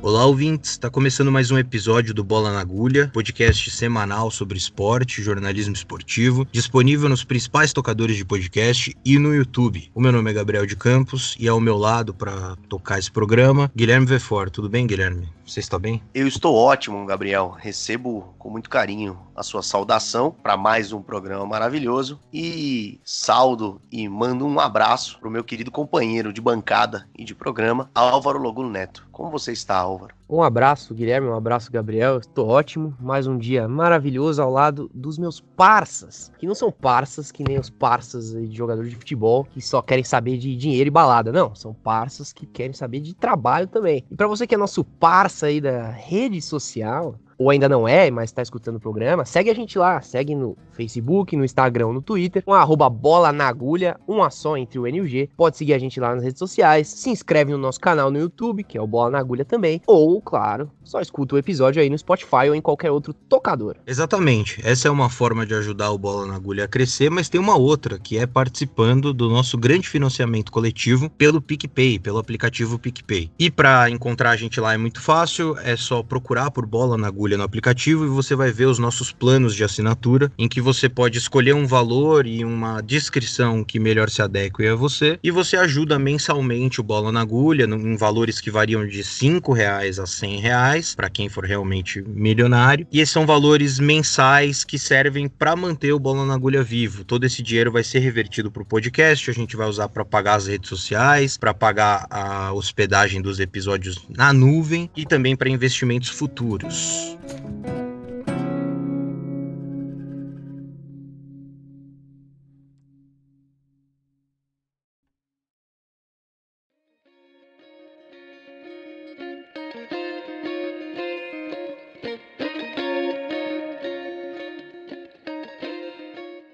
Olá, ouvintes! Está começando mais um episódio do Bola na Agulha, podcast semanal sobre esporte e jornalismo esportivo, disponível nos principais tocadores de podcast e no YouTube. O meu nome é Gabriel de Campos e ao meu lado, para tocar esse programa, Guilherme Vefor. Tudo bem, Guilherme? Você está bem? Eu estou ótimo, Gabriel. Recebo com muito carinho a sua saudação para mais um programa maravilhoso e saldo e mando um abraço para o meu querido companheiro de bancada e de programa, Álvaro Logulo Neto. Como você está, Álvaro? Um abraço, Guilherme, um abraço, Gabriel. Estou ótimo. Mais um dia maravilhoso ao lado dos meus parças, que não são parças que nem os parças de jogadores de futebol que só querem saber de dinheiro e balada. Não, são parças que querem saber de trabalho também. E para você que é nosso parça aí da rede social, ou ainda não é, mas tá escutando o programa, segue a gente lá, segue no Facebook, no Instagram, no Twitter, com @bola na agulha, uma só entre o N e o G. Pode seguir a gente lá nas redes sociais, se inscreve no nosso canal no YouTube, que é o Bola na Agulha também, ou, claro, só escuta o episódio aí no Spotify ou em qualquer outro tocador. Exatamente, essa é uma forma de ajudar o Bola na Agulha a crescer, mas tem uma outra, que é participando do nosso grande financiamento coletivo pelo PicPay, pelo aplicativo PicPay. E para encontrar a gente lá é muito fácil, é só procurar por Bola na Agulha no aplicativo e você vai ver os nossos planos de assinatura, em que você pode escolher um valor e uma descrição que melhor se adeque a você, e você ajuda mensalmente o Bola na Agulha em valores que variam de R$5 a R$100 para quem for realmente milionário, e esses são valores mensais que servem para manter o Bola na Agulha vivo. Todo esse dinheiro vai ser revertido para o podcast, a gente vai usar para pagar as redes sociais, para pagar a hospedagem dos episódios na nuvem e também para investimentos futuros.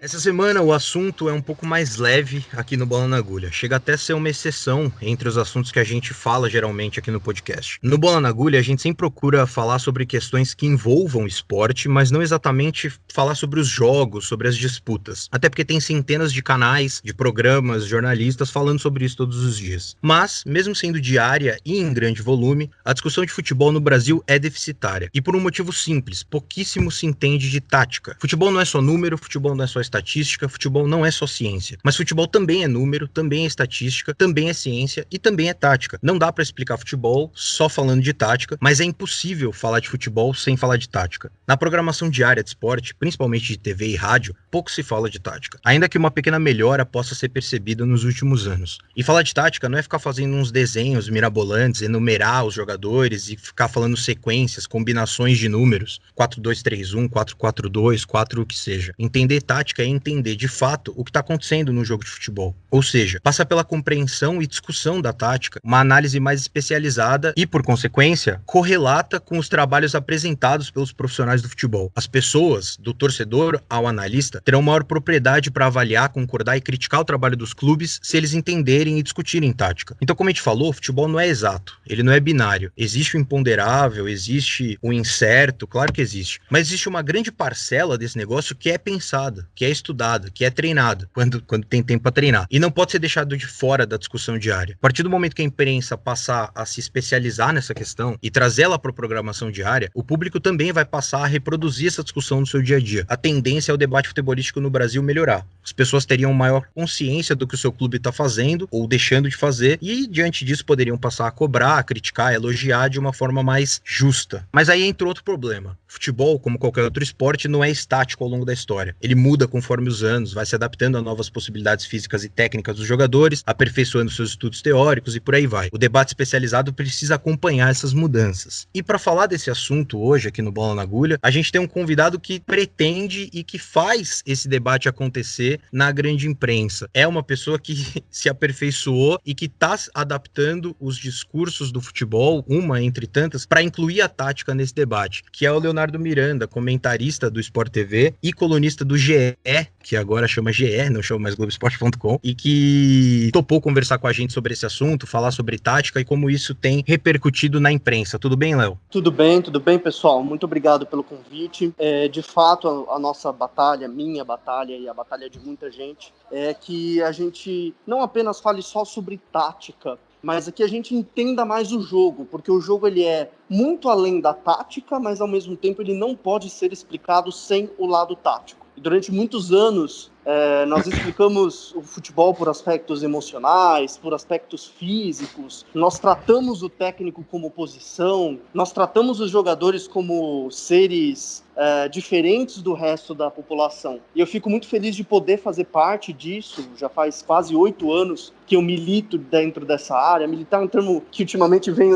Essa semana o assunto é um pouco mais leve aqui no Bola na Agulha. Chega até a ser uma exceção entre os assuntos que a gente fala geralmente aqui no podcast. No Bola na Agulha a gente sempre procura falar sobre questões que envolvam esporte, mas não exatamente falar sobre os jogos, sobre as disputas. Até porque tem centenas de canais, de programas, jornalistas falando sobre isso todos os dias. Mas, mesmo sendo diária e em grande volume, a discussão de futebol no Brasil é deficitária. E por um motivo simples, pouquíssimo se entende de tática. Futebol não é só número, futebol não é só estatística, futebol não é só ciência, mas futebol também é número, também é estatística, também é ciência e também é tática. Não dá para explicar futebol só falando de tática, mas é impossível falar de futebol sem falar de tática. Na programação diária de esporte, principalmente de TV e rádio, pouco se fala de tática, ainda que uma pequena melhora possa ser percebida nos últimos anos. E falar de tática não é ficar fazendo uns desenhos mirabolantes, enumerar os jogadores e ficar falando sequências, combinações de números, 4-2-3-1, 4-4-2, 4 o que seja. Entender tática é entender de fato o que está acontecendo no jogo de futebol. Ou seja, passa pela compreensão e discussão da tática, uma análise mais especializada e, por consequência, correlata com os trabalhos apresentados pelos profissionais do futebol. As pessoas, do torcedor ao analista, terão maior propriedade para avaliar, concordar e criticar o trabalho dos clubes se eles entenderem e discutirem tática. Então, como a gente falou, o futebol não é exato, ele não é binário. Existe o imponderável, existe o incerto, claro que existe, mas existe uma grande parcela desse negócio que é pensada, que é estudada, que é treinada, quando tem tempo para treinar. E não pode ser deixado de fora da discussão diária. A partir do momento que a imprensa passar a se especializar nessa questão e trazer ela para a programação diária, o público também vai passar a reproduzir essa discussão no seu dia a dia. A tendência é o debate futebolístico no Brasil melhorar. As pessoas teriam maior consciência do que o seu clube está fazendo ou deixando de fazer e, diante disso, poderiam passar a cobrar, a criticar, a elogiar de uma forma mais justa. Mas aí entra outro problema. Futebol, como qualquer outro esporte, não é estático ao longo da história. Ele muda conforme os anos, vai se adaptando a novas possibilidades físicas e técnicas dos jogadores, aperfeiçoando seus estudos teóricos e por aí vai. O debate especializado precisa acompanhar essas mudanças. E para falar desse assunto hoje aqui no Bola na Agulha, a gente tem um convidado que pretende e que faz esse debate acontecer na grande imprensa. É uma pessoa que se aperfeiçoou e que está adaptando os discursos do futebol, uma entre tantas, para incluir a tática nesse debate, que é o Leonardo Miranda, comentarista do Sport TV e colunista do GE, que agora chama GE, não chama mais Globoesporte.com, e que topou conversar com a gente sobre esse assunto, falar sobre tática e como isso tem repercutido na imprensa. Tudo bem, Léo? Tudo bem, pessoal. Muito obrigado pelo convite. De fato, a nossa batalha, minha batalha e a batalha de muita gente, é que a gente não apenas fale só sobre tática, mas aqui a gente entenda mais o jogo, porque o jogo ele é muito além da tática, mas ao mesmo tempo ele não pode ser explicado sem o lado tático. E durante muitos anos, nós explicamos o futebol por aspectos emocionais, por aspectos físicos, nós tratamos o técnico como posição, nós tratamos os jogadores como seres diferentes do resto da população. E eu fico muito feliz de poder fazer parte disso, já faz quase 8 anos que eu milito dentro dessa área. Militar é um termo que ultimamente vem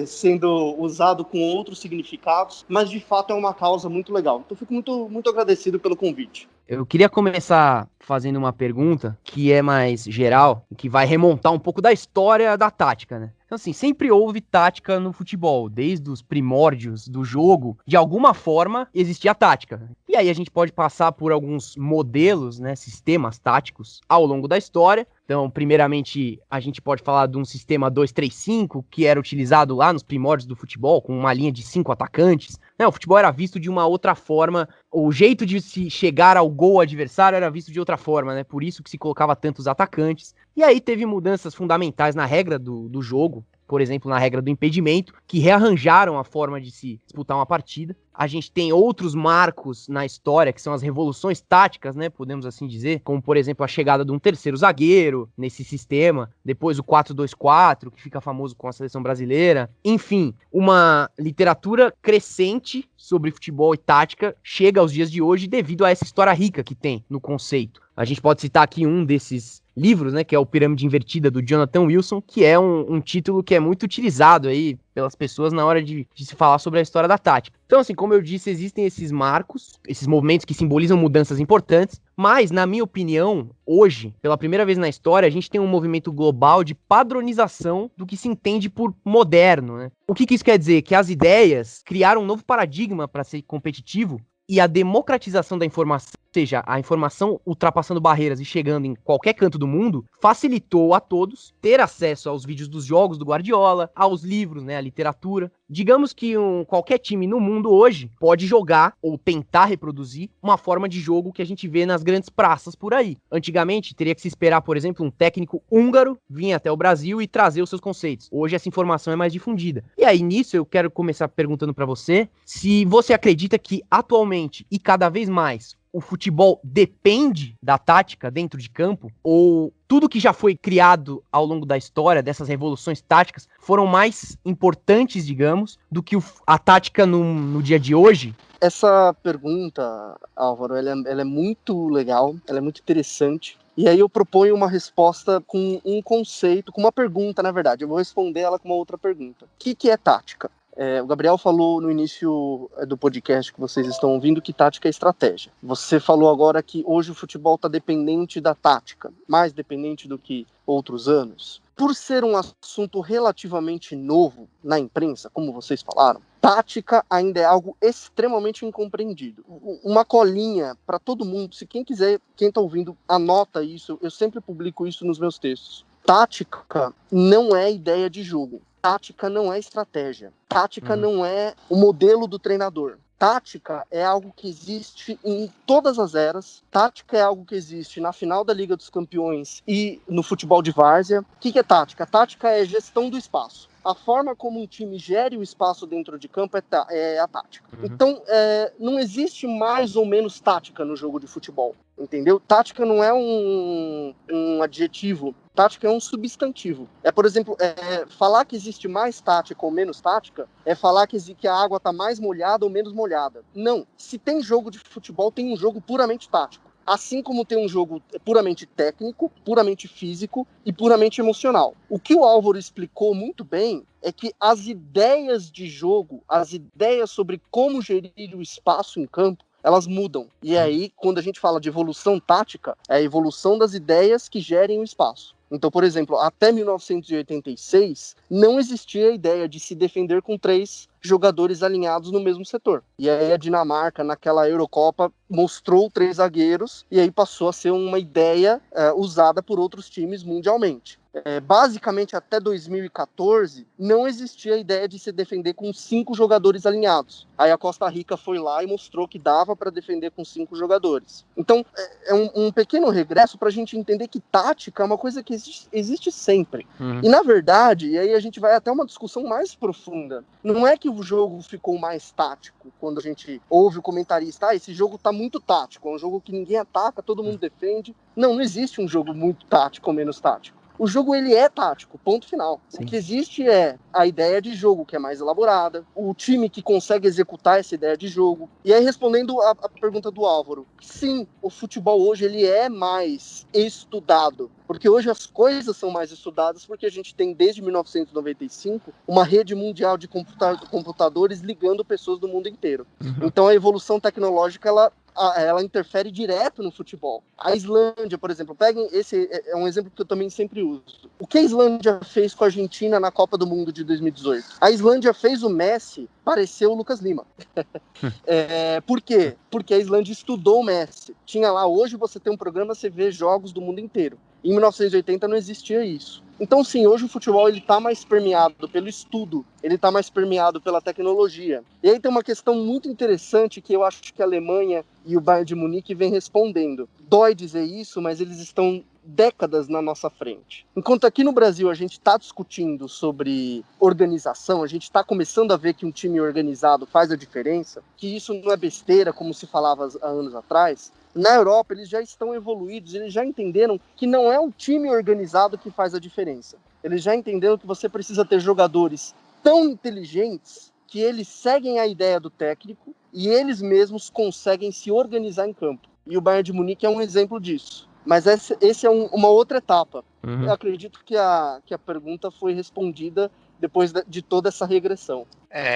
sendo usado com outros significados, mas de fato é uma causa muito legal. Então eu fico muito, muito agradecido pelo convite. Eu queria começar fazendo uma pergunta que é mais geral, que vai remontar um pouco da história da tática, né? Então, assim, sempre houve tática no futebol, desde os primórdios do jogo, de alguma forma existia tática. E aí a gente pode passar por alguns modelos, né, sistemas táticos ao longo da história. Então, primeiramente, a gente pode falar de um sistema 2-3-5, que era utilizado lá nos primórdios do futebol, com uma linha de 5 atacantes. O futebol era visto de uma outra forma, o jeito de se chegar ao gol adversário era visto de outra forma, né? Por isso que se colocava tantos atacantes. E aí teve mudanças fundamentais na regra do jogo, por exemplo, na regra do impedimento, que rearranjaram a forma de se disputar uma partida. A gente tem outros marcos na história, que são as revoluções táticas, né, podemos assim dizer, como, por exemplo, a chegada de um terceiro zagueiro nesse sistema, depois o 4-2-4, que fica famoso com a seleção brasileira. Enfim, uma literatura crescente sobre futebol e tática chega aos dias de hoje devido a essa história rica que tem no conceito. A gente pode citar aqui um desses livros, né, que é o Pirâmide Invertida, do Jonathan Wilson, que é um título que é muito utilizado aí pelas pessoas na hora de se falar sobre a história da tática. Então, assim, como eu disse, existem esses marcos, esses movimentos que simbolizam mudanças importantes, mas, na minha opinião, hoje, pela primeira vez na história, a gente tem um movimento global de padronização do que se entende por moderno, né? O que isso quer dizer? Que as ideias criaram um novo paradigma para ser competitivo, e a democratização da informação, ou seja, a informação ultrapassando barreiras e chegando em qualquer canto do mundo, facilitou a todos ter acesso aos vídeos dos jogos do Guardiola, aos livros, né, à literatura. Digamos que qualquer time no mundo hoje pode jogar ou tentar reproduzir uma forma de jogo que a gente vê nas grandes praças por aí. Antigamente, teria que se esperar, por exemplo, um técnico húngaro vir até o Brasil e trazer os seus conceitos. Hoje essa informação é mais difundida. E aí, nisso, eu quero começar perguntando para você se você acredita que atualmente e cada vez mais o futebol depende da tática dentro de campo, ou tudo que já foi criado ao longo da história, dessas revoluções táticas, foram mais importantes, digamos, do que a tática no dia de hoje? Essa pergunta, Álvaro, ela é muito legal, ela é muito interessante. E aí eu proponho uma resposta com um conceito, com uma pergunta, na verdade. Eu vou responder ela com uma outra pergunta. O que é tática? O Gabriel falou no início do podcast que vocês estão ouvindo que tática é estratégia. Você falou agora que hoje o futebol está dependente da tática, mais dependente do que outros anos. Por ser um assunto relativamente novo na imprensa, como vocês falaram, tática ainda é algo extremamente incompreendido. Uma colinha para todo mundo, se quem quiser, quem está ouvindo, anota isso, eu sempre publico isso nos meus textos. Tática não é ideia de jogo. Tática não é estratégia. Tática não é o modelo do treinador. Tática é algo que existe em todas as eras. Tática é algo que existe na final da Liga dos Campeões e no futebol de várzea. O que é tática? Tática é gestão do espaço. A forma como um time gere o espaço dentro de campo é a tática. Então, não existe mais ou menos tática no jogo de futebol, entendeu? Tática não é um adjetivo, tática é um substantivo. Por exemplo, falar que existe mais tática ou menos tática é falar que a água está mais molhada ou menos molhada. Não. Se tem jogo de futebol, tem um jogo puramente tático. Assim como tem um jogo puramente técnico, puramente físico e puramente emocional. O que o Álvaro explicou muito bem é que as ideias de jogo, as ideias sobre como gerir o espaço em campo, elas mudam. E aí, quando a gente fala de evolução tática, é a evolução das ideias que gerem o espaço. Então, por exemplo, até 1986, não existia a ideia de se defender com 3 jogadores alinhados no mesmo setor. E aí a Dinamarca, naquela Eurocopa, mostrou 3 zagueiros, e aí passou a ser uma ideia usada por outros times mundialmente. Basicamente, até 2014, não existia a ideia de se defender com 5 jogadores alinhados. Aí a Costa Rica foi lá e mostrou que dava para defender com 5 jogadores. Então, é um pequeno regresso para a gente entender que tática é uma coisa que existe sempre. E, na verdade, e aí a gente vai até uma discussão mais profunda, não é que o jogo ficou mais tático quando a gente ouve o comentarista, esse jogo está muito tático, é um jogo que ninguém ataca, todo mundo defende. Não existe um jogo muito tático ou menos tático. O jogo, ele é tático, ponto final. Sim. O que existe é a ideia de jogo, que é mais elaborada, o time que consegue executar essa ideia de jogo. E aí, respondendo a pergunta do Álvaro, sim, o futebol hoje, ele é mais estudado. Porque hoje as coisas são mais estudadas, porque a gente tem, desde 1995, uma rede mundial de computadores ligando pessoas do mundo inteiro. Então, a evolução tecnológica, ela interfere direto no futebol. A Islândia, por exemplo, peguem, esse é um exemplo que eu também sempre uso. O que a Islândia fez com a Argentina na Copa do Mundo de 2018? A Islândia fez o Messi parecer o Lucas Lima. Por quê? Porque a Islândia estudou o Messi. Tinha lá, hoje você tem um programa, você vê jogos do mundo inteiro. Em 1980 não existia isso. Então, sim, hoje o futebol está mais permeado pelo estudo, ele está mais permeado pela tecnologia. E aí tem uma questão muito interessante que eu acho que a Alemanha e o Bayern de Munique vêm respondendo. Dói dizer isso, mas eles estão décadas na nossa frente. Enquanto aqui no Brasil a gente está discutindo sobre organização, a gente está começando a ver que um time organizado faz a diferença, que isso não é besteira, como se falava há anos atrás. Na Europa, eles já estão evoluídos, eles já entenderam que não é o time organizado que faz a diferença. Eles já entenderam que você precisa ter jogadores tão inteligentes que eles seguem a ideia do técnico e eles mesmos conseguem se organizar em campo. E o Bayern de Munique é um exemplo disso. Mas esse é uma outra etapa. Eu acredito que a pergunta foi respondida depois de toda essa regressão.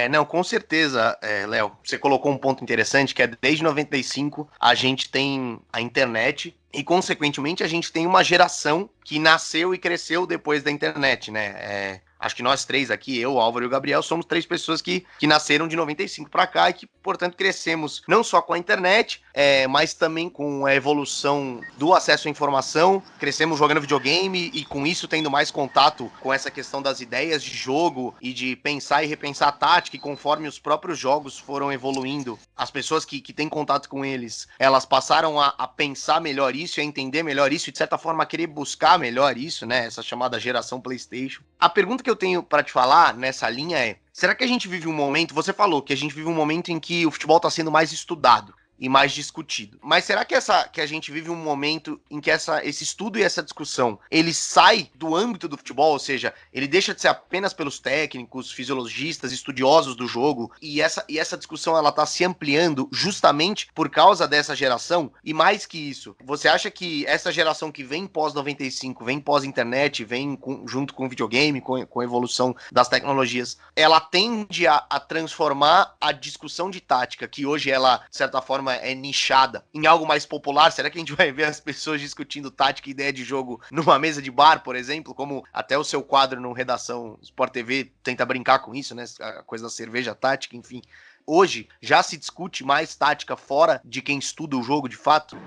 Não, com certeza, Léo, você colocou um ponto interessante, que é desde 95 a gente tem a internet e, consequentemente, a gente tem uma geração que nasceu e cresceu depois da internet, né? Acho que nós três aqui, eu, o Álvaro e o Gabriel, somos 3 pessoas que nasceram de 95 para cá e que, portanto, crescemos não só com a internet, mas também com a evolução do acesso à informação, crescemos jogando videogame e, com isso, tendo mais contato com essa questão das ideias de jogo e de pensar e repensar a tática, e conforme os próprios jogos foram evoluindo, as pessoas que têm contato com eles, elas passaram a pensar melhor isso, a entender melhor isso e, de certa forma, a querer buscar melhor isso, né? Essa chamada geração PlayStation. A pergunta que eu tenho para te falar nessa linha é: será que a gente vive um momento, você falou que a gente vive um momento em que o futebol está sendo mais estudado e mais discutido, mas será que a gente vive um momento em que esse estudo e essa discussão, ele sai do âmbito do futebol, ou seja, ele deixa de ser apenas pelos técnicos, fisiologistas, estudiosos do jogo, e essa discussão ela tá se ampliando justamente por causa dessa geração? E mais que isso, você acha que essa geração que vem pós-95, vem pós-internet, vem junto com o videogame, com a evolução das tecnologias, ela tende a transformar a discussão de tática, que hoje ela, de certa forma, é nichada, em algo mais popular? Será que a gente vai ver as pessoas discutindo tática e ideia de jogo numa mesa de bar, por exemplo, como até o seu quadro no Redação Sport TV tenta brincar com isso, né? A coisa da cerveja tática, enfim. Hoje já se discute mais tática fora de quem estuda o jogo de fato?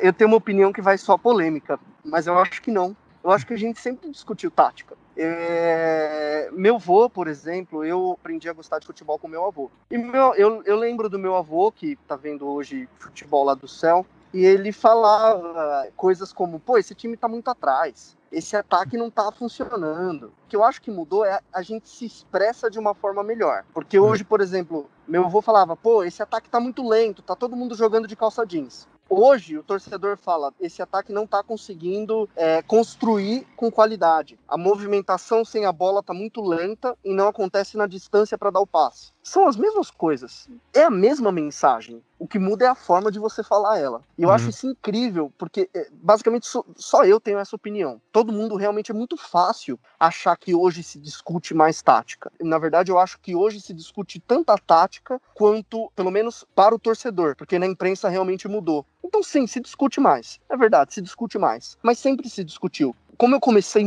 Eu tenho uma opinião que vai só polêmica, mas eu acho que não. Eu acho que a gente sempre discutiu tática. Meu avô, por exemplo, eu aprendi a gostar de futebol com meu avô. E eu lembro do meu avô, que tá vendo hoje futebol lá do céu, e ele falava coisas como: pô, esse time tá muito atrás, esse ataque não tá funcionando. O que eu acho que mudou é a gente se expressa de uma forma melhor. Porque hoje, por exemplo, meu avô falava: pô, esse ataque tá muito lento, tá todo mundo jogando de calça jeans. Hoje, o torcedor fala: esse ataque não está conseguindo construir com qualidade. A movimentação sem a bola está muito lenta e não acontece na distância para dar o passe. São as mesmas coisas. É a mesma mensagem. O que muda é a forma de você falar ela. E eu acho isso incrível, porque basicamente só eu tenho essa opinião. Todo mundo realmente é muito fácil achar que hoje se discute mais tática. Na verdade, eu acho que hoje se discute tanta tática quanto, pelo menos, para o torcedor, porque na imprensa realmente mudou. Então, sim, se discute mais. É verdade, se discute mais. Mas sempre se discutiu. Como eu comecei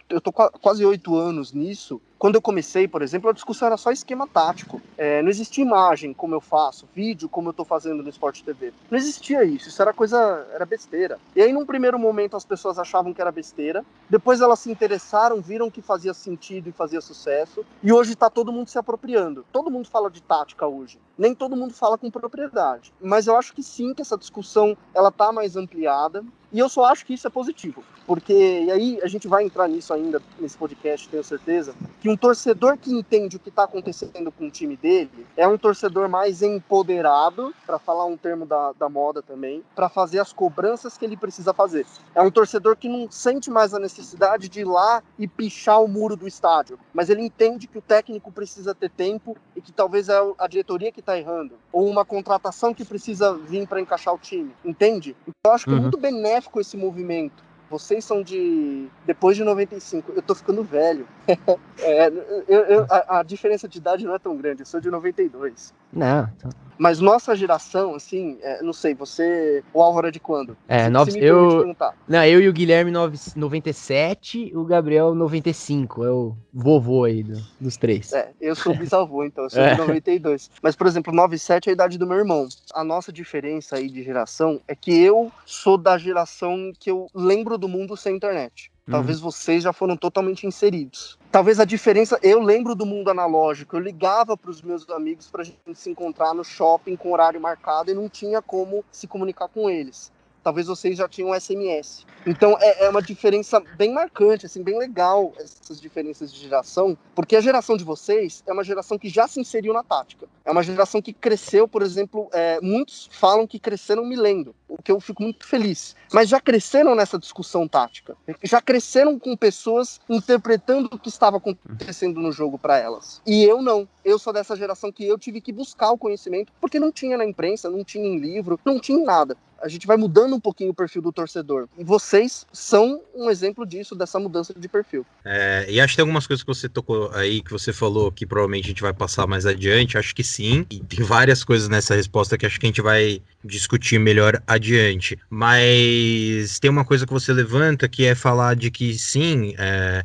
eu tô quase 8 anos nisso, Quando eu comecei, por exemplo, a discussão era só esquema tático. Não existia imagem como eu faço, vídeo como eu tô fazendo no Sport TV. Não existia isso, era besteira. E aí, num primeiro momento, as pessoas achavam que era besteira. Depois elas se interessaram, viram que fazia sentido e fazia sucesso. E hoje tá todo mundo se apropriando. Todo mundo fala de tática hoje. Nem todo mundo fala com propriedade. Mas eu acho que sim, que essa discussão ela tá mais ampliada. E eu só acho que isso é positivo, porque, e aí a gente vai entrar nisso ainda nesse podcast, tenho certeza, que um torcedor que entende o que está acontecendo com o time dele é um torcedor mais empoderado, para falar um termo da moda também, para fazer as cobranças que ele precisa fazer. É um torcedor que não sente mais a necessidade de ir lá e pichar o muro do estádio, mas ele entende que o técnico precisa ter tempo e que talvez é a diretoria que está errando, ou uma contratação que precisa vir para encaixar o time, entende? Então eu acho que é muito benéfico esse movimento. Vocês são depois de 95, eu tô ficando velho. A diferença de idade não é tão grande, eu sou de 92. Não, Mas nossa geração, assim, não sei, o Álvaro é de quando? Eu e o Guilherme 97, o Gabriel 95, é o vovô aí dos três. Eu sou bisavô, então, eu sou de 92. Mas, por exemplo, 97 é a idade do meu irmão. A nossa diferença aí de geração é que eu sou da geração que eu lembro do mundo sem internet. Talvez vocês já foram totalmente inseridos. Talvez a diferença, eu lembro do mundo analógico, eu ligava para os meus amigos para a gente se encontrar no shopping com horário marcado e não tinha como se comunicar com eles. Talvez vocês já tinham SMS. Então é uma diferença bem marcante, assim, bem legal essas diferenças de geração, porque a geração de vocês é uma geração que já se inseriu na tática. É uma geração que cresceu, por exemplo, muitos falam que cresceram me lendo, o que eu fico muito feliz. Mas já cresceram nessa discussão tática. Já cresceram com pessoas interpretando o que estava acontecendo no jogo para elas. E eu não. Eu sou dessa geração que eu tive que buscar o conhecimento, porque não tinha na imprensa, não tinha em livro, não tinha em nada. A gente vai mudando um pouquinho o perfil do torcedor. E vocês são um exemplo disso, dessa mudança de perfil. E acho que tem algumas coisas que você tocou aí, que você falou, que provavelmente a gente vai passar mais adiante. Acho que sim. E tem várias coisas nessa resposta que acho que a gente vai discutir melhor adiante. Mas tem uma coisa que você levanta, que é falar de que sim,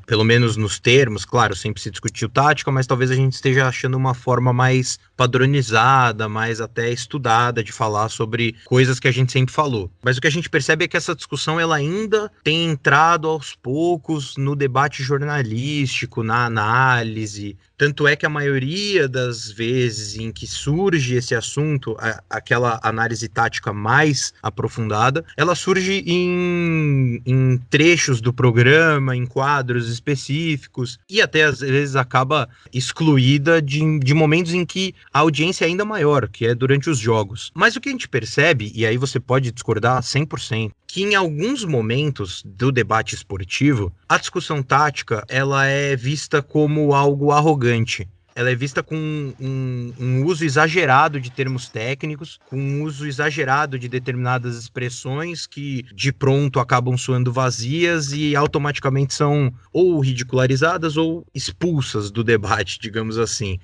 pelo menos nos termos, claro, sempre se discutiu tática, mas talvez a gente esteja achando uma forma mais padronizada, mais até estudada de falar sobre coisas que a gente sempre falou. Mas o que a gente percebe é que essa discussão ela ainda tem entrado aos poucos no debate jornalístico, na análise. Tanto é que a maioria das vezes em que surge esse assunto, aquela análise tática mais aprofundada, ela surge em trechos do programa, em quadros específicos, e até às vezes acaba excluída de momentos em que a audiência é ainda maior, que é durante os jogos. Mas o que a gente percebe, e aí você pode discordar 100%, que em alguns momentos do debate esportivo, a discussão tática ela é vista como algo arrogante. Ela é vista com um uso exagerado de termos técnicos, com um uso exagerado de determinadas expressões que de pronto acabam soando vazias e automaticamente são ou ridicularizadas ou expulsas do debate, digamos assim.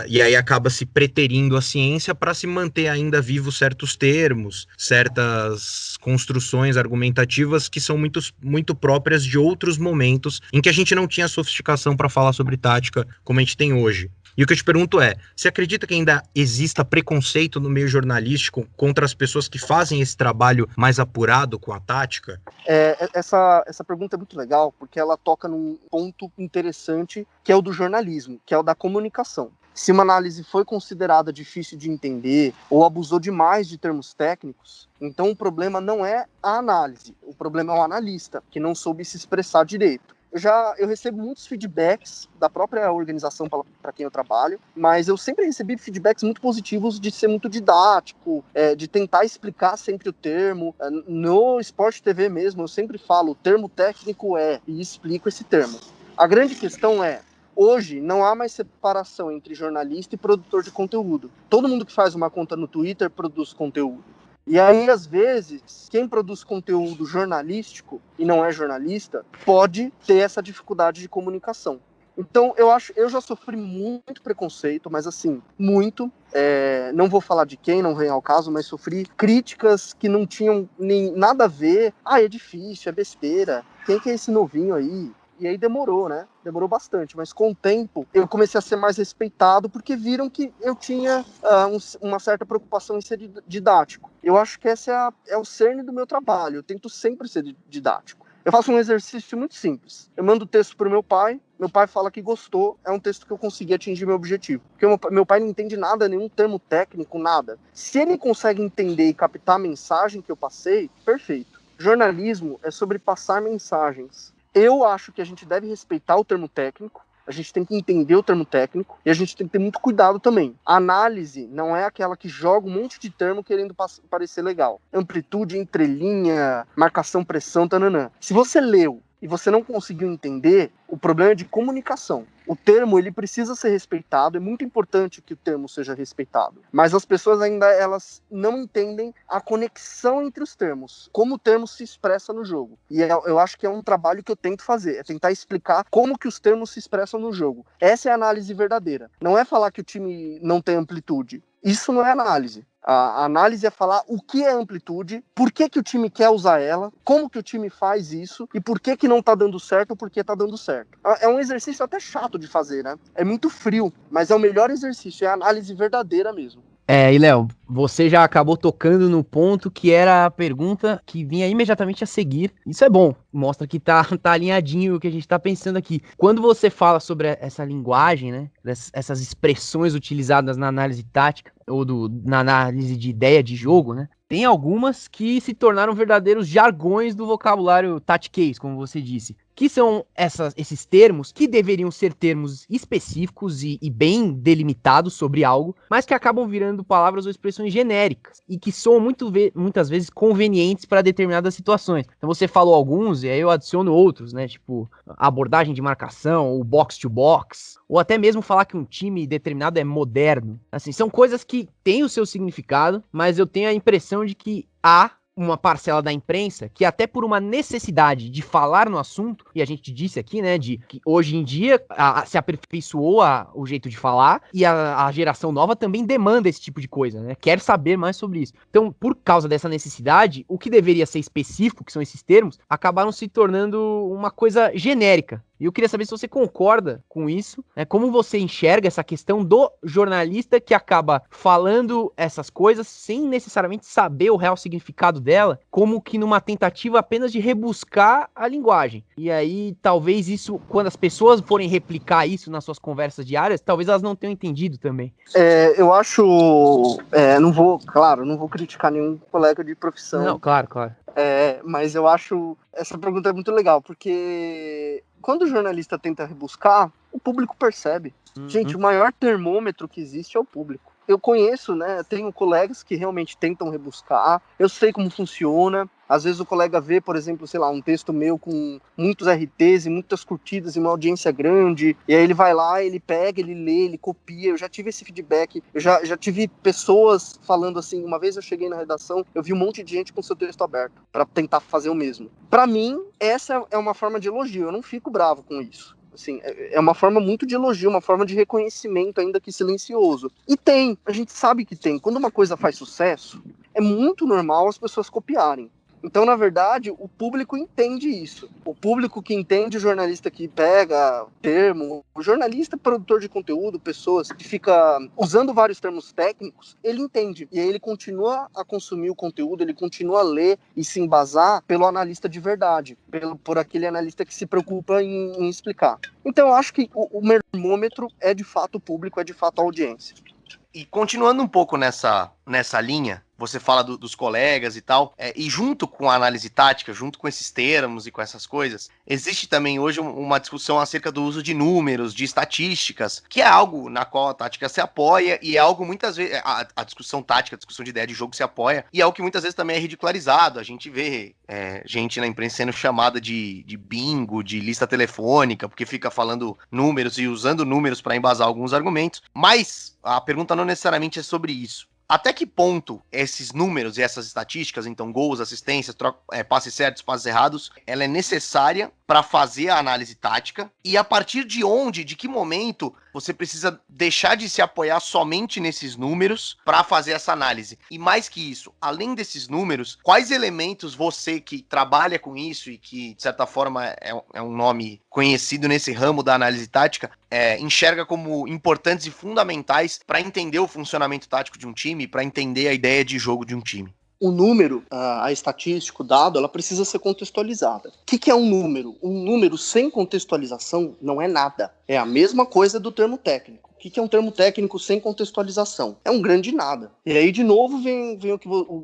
E aí acaba se preterindo a ciência para se manter ainda vivos certos termos, certas construções argumentativas que são muito próprias de outros momentos em que a gente não tinha sofisticação para falar sobre tática como a gente tem hoje. E o que eu te pergunto é, você acredita que ainda exista preconceito no meio jornalístico contra as pessoas que fazem esse trabalho mais apurado com a tática? Essa pergunta é muito legal, porque ela toca num ponto interessante, que é o do jornalismo, que é o da comunicação. Se uma análise foi considerada difícil de entender ou abusou demais de termos técnicos, então o problema não é a análise, o problema é o analista, que não soube se expressar direito. Eu recebo muitos feedbacks da própria organização para quem eu trabalho, mas eu sempre recebi feedbacks muito positivos de ser muito didático, de tentar explicar sempre o termo. No Sport TV mesmo, eu sempre falo, o termo técnico e explico esse termo. A grande questão é, hoje não há mais separação entre jornalista e produtor de conteúdo. Todo mundo que faz uma conta no Twitter produz conteúdo. E aí, às vezes, quem produz conteúdo jornalístico e não é jornalista pode ter essa dificuldade de comunicação. Então, eu já sofri muito preconceito, mas assim, muito. Não vou falar de quem, não vem ao caso, mas sofri críticas que não tinham nem nada a ver. É difícil, é besteira. Quem que é esse novinho aí? E aí demorou, né? Demorou bastante, mas com o tempo eu comecei a ser mais respeitado porque viram que eu tinha uma certa preocupação em ser didático. Eu acho que esse é o cerne do meu trabalho, eu tento sempre ser didático. Eu faço um exercício muito simples. Eu mando o texto para o meu pai fala que gostou, é um texto que eu consegui atingir meu objetivo. Porque meu pai não entende nada, nenhum termo técnico, nada. Se ele consegue entender e captar a mensagem que eu passei, perfeito. Jornalismo é sobre passar mensagens. Eu acho que a gente deve respeitar o termo técnico, a gente tem que entender o termo técnico e a gente tem que ter muito cuidado também. A análise não é aquela que joga um monte de termo querendo parecer legal. Amplitude, entrelinha, marcação, pressão, tananã. Se você leu e você não conseguiu entender, o problema é de comunicação. O termo, ele precisa ser respeitado, é muito importante que o termo seja respeitado. Mas as pessoas ainda, elas não entendem a conexão entre os termos, como o termo se expressa no jogo. E eu acho que é um trabalho que eu tento fazer, é tentar explicar como que os termos se expressam no jogo. Essa é a análise verdadeira. Não é falar que o time não tem amplitude. Isso não é análise. A análise é falar o que é amplitude, por que o time quer usar ela, como que o time faz isso e por que não tá dando certo ou por que tá dando certo. É um exercício até chato de fazer, né? É muito frio, mas é o melhor exercício, é a análise verdadeira mesmo. E Léo, você já acabou tocando no ponto que era a pergunta que vinha imediatamente a seguir. Isso é bom, mostra que tá alinhadinho o que a gente tá pensando aqui. Quando você fala sobre essa linguagem, né, essas expressões utilizadas na análise tática ou na análise de ideia de jogo, né, tem algumas que se tornaram verdadeiros jargões do vocabulário tactiquês, como você disse. Que são esses termos que deveriam ser termos específicos e bem delimitados sobre algo, mas que acabam virando palavras ou expressões genéricas e que são muitas vezes convenientes para determinadas situações. Então você falou alguns e aí eu adiciono outros, né? Tipo abordagem de marcação, o box to box, ou até mesmo falar que um time determinado é moderno. Assim, são coisas que têm o seu significado, mas eu tenho a impressão de que há uma parcela da imprensa que até por uma necessidade de falar no assunto, e a gente disse aqui, né, de que hoje em dia se aperfeiçoou o jeito de falar e a geração nova também demanda esse tipo de coisa, né, quer saber mais sobre isso. Então, por causa dessa necessidade, o que deveria ser específico, que são esses termos, acabaram se tornando uma coisa genérica. E eu queria saber se você concorda com isso, né? Como você enxerga essa questão do jornalista que acaba falando essas coisas sem necessariamente saber o real significado dela, como que numa tentativa apenas de rebuscar a linguagem. E aí, talvez isso, quando as pessoas forem replicar isso nas suas conversas diárias, talvez elas não tenham entendido também. Eu acho... não vou criticar nenhum colega de profissão. Não, claro. Mas eu acho... Essa pergunta é muito legal, porque... Quando o jornalista tenta rebuscar, o público percebe. Gente, o maior termômetro que existe é o público. Eu conheço, né? Tenho colegas que realmente tentam rebuscar. Eu sei como funciona. Às vezes o colega vê, por exemplo, sei lá, um texto meu com muitos RTs e muitas curtidas e uma audiência grande. E aí ele vai lá, ele pega, ele lê, ele copia. Eu já tive esse feedback. Eu já tive pessoas falando assim. Uma vez eu cheguei na redação, eu vi um monte de gente com seu texto aberto para tentar fazer o mesmo. Para mim, essa é uma forma de elogio. Eu não fico bravo com isso. Assim, é uma forma muito de elogio, uma forma de reconhecimento, ainda que silencioso. E a gente sabe que tem. Quando uma coisa faz sucesso, é muito normal as pessoas copiarem. Então, na verdade, o público entende isso. O público que entende o jornalista que pega termo, o jornalista, produtor de conteúdo, pessoas que fica usando vários termos técnicos, ele entende. E aí ele continua a consumir o conteúdo, ele continua a ler e se embasar pelo analista de verdade, por aquele analista que se preocupa em explicar. Então, eu acho que o termômetro é de fato o público, é de fato a audiência. E continuando um pouco nessa linha, você fala dos colegas e tal, e junto com a análise tática, junto com esses termos e com essas coisas, existe também hoje uma discussão acerca do uso de números, de estatísticas, que é algo na qual a tática se apoia e é algo muitas vezes, a discussão tática, a discussão de ideia de jogo se apoia, e é algo que muitas vezes também é ridicularizado. A gente vê gente na imprensa sendo chamada de bingo, de lista telefônica, porque fica falando números e usando números para embasar alguns argumentos, mas a pergunta não necessariamente é sobre isso. Até que ponto esses números e essas estatísticas, então gols, assistências, passes certos, passes errados, ela é necessária para fazer a análise tática? E a partir de que momento você precisa deixar de se apoiar somente nesses números para fazer essa análise. E mais que isso, além desses números, quais elementos você que trabalha com isso e que, de certa forma, é um nome conhecido nesse ramo da análise tática, enxerga como importantes e fundamentais para entender o funcionamento tático de um time, para entender a ideia de jogo de um time? O número, a estatística, o dado, ela precisa ser contextualizada. O que é um número? Um número sem contextualização não é nada. É a mesma coisa do termo técnico. O que é um termo técnico sem contextualização? É um grande nada. E aí, de novo, vem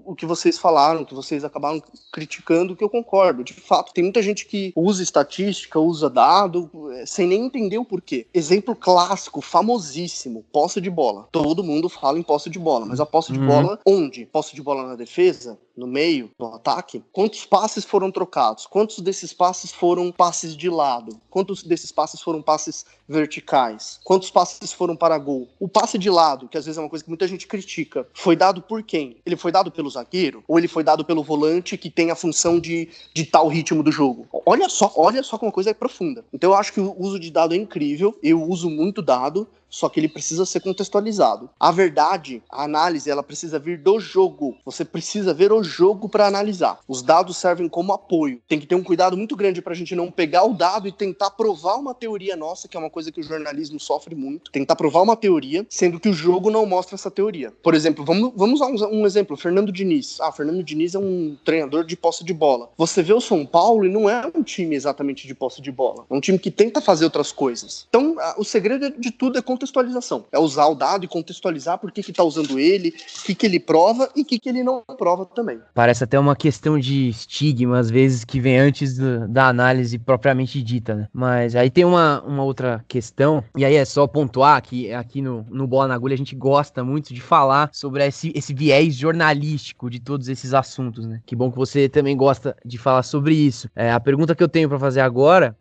o que vocês falaram, que vocês acabaram criticando, que eu concordo. De fato, tem muita gente que usa estatística, usa dado, sem nem entender o porquê. Exemplo clássico, famosíssimo, posse de bola. Todo mundo fala em posse de bola, mas a posse de bola, onde? Posse de bola na defesa? No meio, no ataque? Quantos passes foram trocados? Quantos desses passes foram passes de lado? Quantos desses passes foram passes verticais? Quantos passes foram para gol? O passe de lado, que às vezes é uma coisa que muita gente critica, foi dado por quem? Ele foi dado pelo zagueiro? Ou ele foi dado pelo volante que tem a função de ditar o ritmo do jogo? Olha só como uma coisa é profunda. Então eu acho que o uso de dado é incrível, eu uso muito dado, só que ele precisa ser contextualizado. A verdade, a análise, ela precisa vir do jogo. Você precisa ver o jogo para analisar. Os dados servem como apoio. Tem que ter um cuidado muito grande para a gente não pegar o dado e tentar provar uma teoria nossa, que é uma coisa que o jornalismo sofre muito. Tentar provar uma teoria, sendo que o jogo não mostra essa teoria. Por exemplo, vamos usar um exemplo. Fernando Diniz. Fernando Diniz é um treinador de posse de bola. Você vê o São Paulo e não é um time exatamente de posse de bola. É um time que tenta fazer outras coisas. Então, o segredo de tudo é contextualização. É usar o dado e contextualizar por que tá usando ele, o que ele prova e o que ele não prova também. Parece até uma questão de estigma, às vezes, que vem antes da análise propriamente dita, né? Mas aí tem uma outra questão, e aí é só pontuar que aqui no Bola na Agulha a gente gosta muito de falar sobre esse viés jornalístico de todos esses assuntos, né? Que bom que você também gosta de falar sobre isso. A pergunta que eu tenho pra fazer agora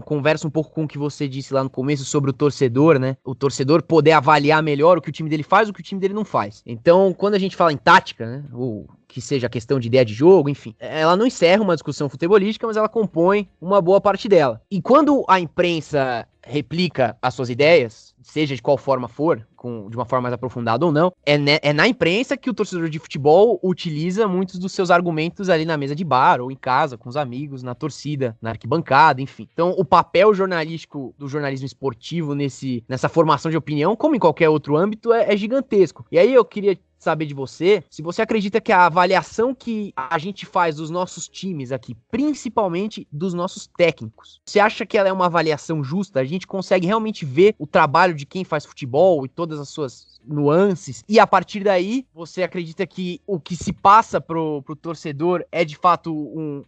conversa um pouco com o que você disse lá no começo sobre o torcedor, né? O torcedor poder avaliar melhor o que o time dele faz e o que o time dele não faz. Então, quando a gente fala em tática, né? Ou que seja a questão de ideia de jogo, enfim, ela não encerra uma discussão futebolística, mas ela compõe uma boa parte dela. E quando a imprensa replica as suas ideias, seja de qual forma for, de uma forma mais aprofundada ou não, é na imprensa que o torcedor de futebol utiliza muitos dos seus argumentos ali na mesa de bar, ou em casa, com os amigos, na torcida, na arquibancada, enfim. Então, o papel jornalístico do jornalismo esportivo nessa formação de opinião, como em qualquer outro âmbito, é gigantesco. E aí eu queria saber de você, se você acredita que a avaliação que a gente faz dos nossos times aqui, principalmente dos nossos técnicos, você acha que ela é uma avaliação justa? A gente consegue realmente ver o trabalho de quem faz futebol e todas as suas nuances, e a partir daí, você acredita que o que se passa pro torcedor é de fato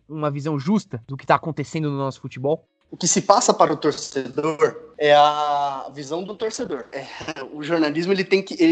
uma visão justa do que tá acontecendo no nosso futebol? O que se passa para o torcedor é a visão do torcedor. O jornalismo ele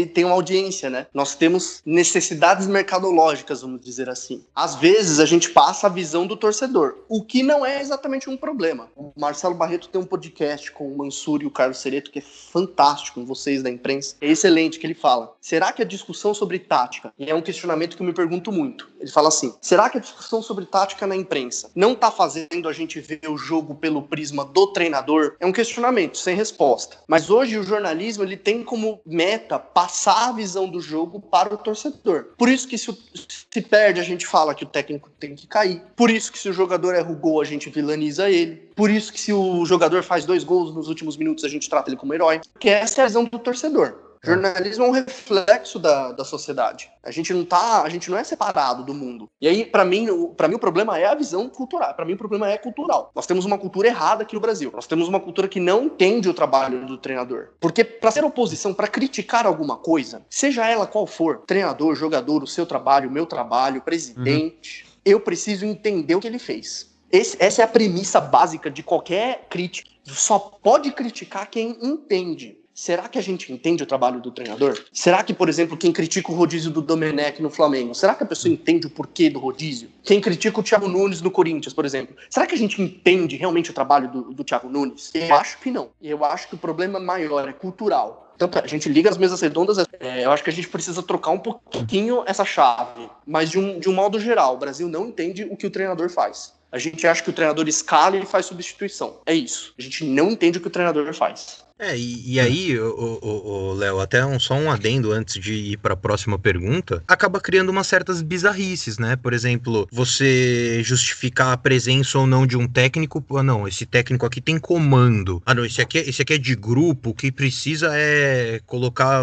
tem uma audiência, né? Nós temos necessidades mercadológicas, vamos dizer assim. Às vezes a gente passa a visão do torcedor, o que não é exatamente um problema. O Marcelo Barreto tem um podcast com o Mansur e o Carlos Cereto que é fantástico, com vocês da imprensa. É excelente que ele fala. Será que a discussão sobre tática, e é um questionamento que eu me pergunto muito, ele fala assim, será que a discussão sobre tática na imprensa não tá fazendo a gente ver o jogo pelo prisma do treinador? É um questionamento sem resposta. Mas hoje o jornalismo ele tem como meta passar a visão do jogo para o torcedor. Por isso que se perde, a gente fala que o técnico tem que cair. Por isso que se o jogador erra o gol, a gente vilaniza ele. Por isso que se o jogador faz 2 gols nos últimos minutos, a gente trata ele como herói. Porque essa é a visão do torcedor. Jornalismo é um reflexo da sociedade. A gente não é separado do mundo. E aí, pra mim o problema é a visão cultural. Pra mim o problema é cultural. Nós temos uma cultura errada aqui no Brasil. Nós temos uma cultura que não entende o trabalho do treinador. Porque pra ser oposição, pra criticar alguma coisa, seja ela qual for, treinador, jogador, o seu trabalho, o meu trabalho, presidente, eu preciso entender o que ele fez. Essa é a premissa básica de qualquer crítica. Só pode criticar quem entende. Será que a gente entende o trabalho do treinador? Será que, por exemplo, quem critica o rodízio do Domenech no Flamengo, será que a pessoa entende o porquê do rodízio? Quem critica o Thiago Nunes no Corinthians, por exemplo, será que a gente entende realmente o trabalho do Thiago Nunes? Eu acho que não. Eu acho que o problema maior é cultural. Então, a gente liga as mesas redondas, eu acho que a gente precisa trocar um pouquinho essa chave. Mas, de um modo geral, o Brasil não entende o que o treinador faz. A gente acha que o treinador escala e faz substituição. É isso. A gente não entende o que o treinador faz. E aí, Léo, até só um adendo antes de ir para a próxima pergunta, acaba criando umas certas bizarrices, né? Por exemplo, você justificar a presença ou não de um técnico, não, esse técnico aqui tem comando. Não, esse aqui é de grupo, o que precisa é colocar,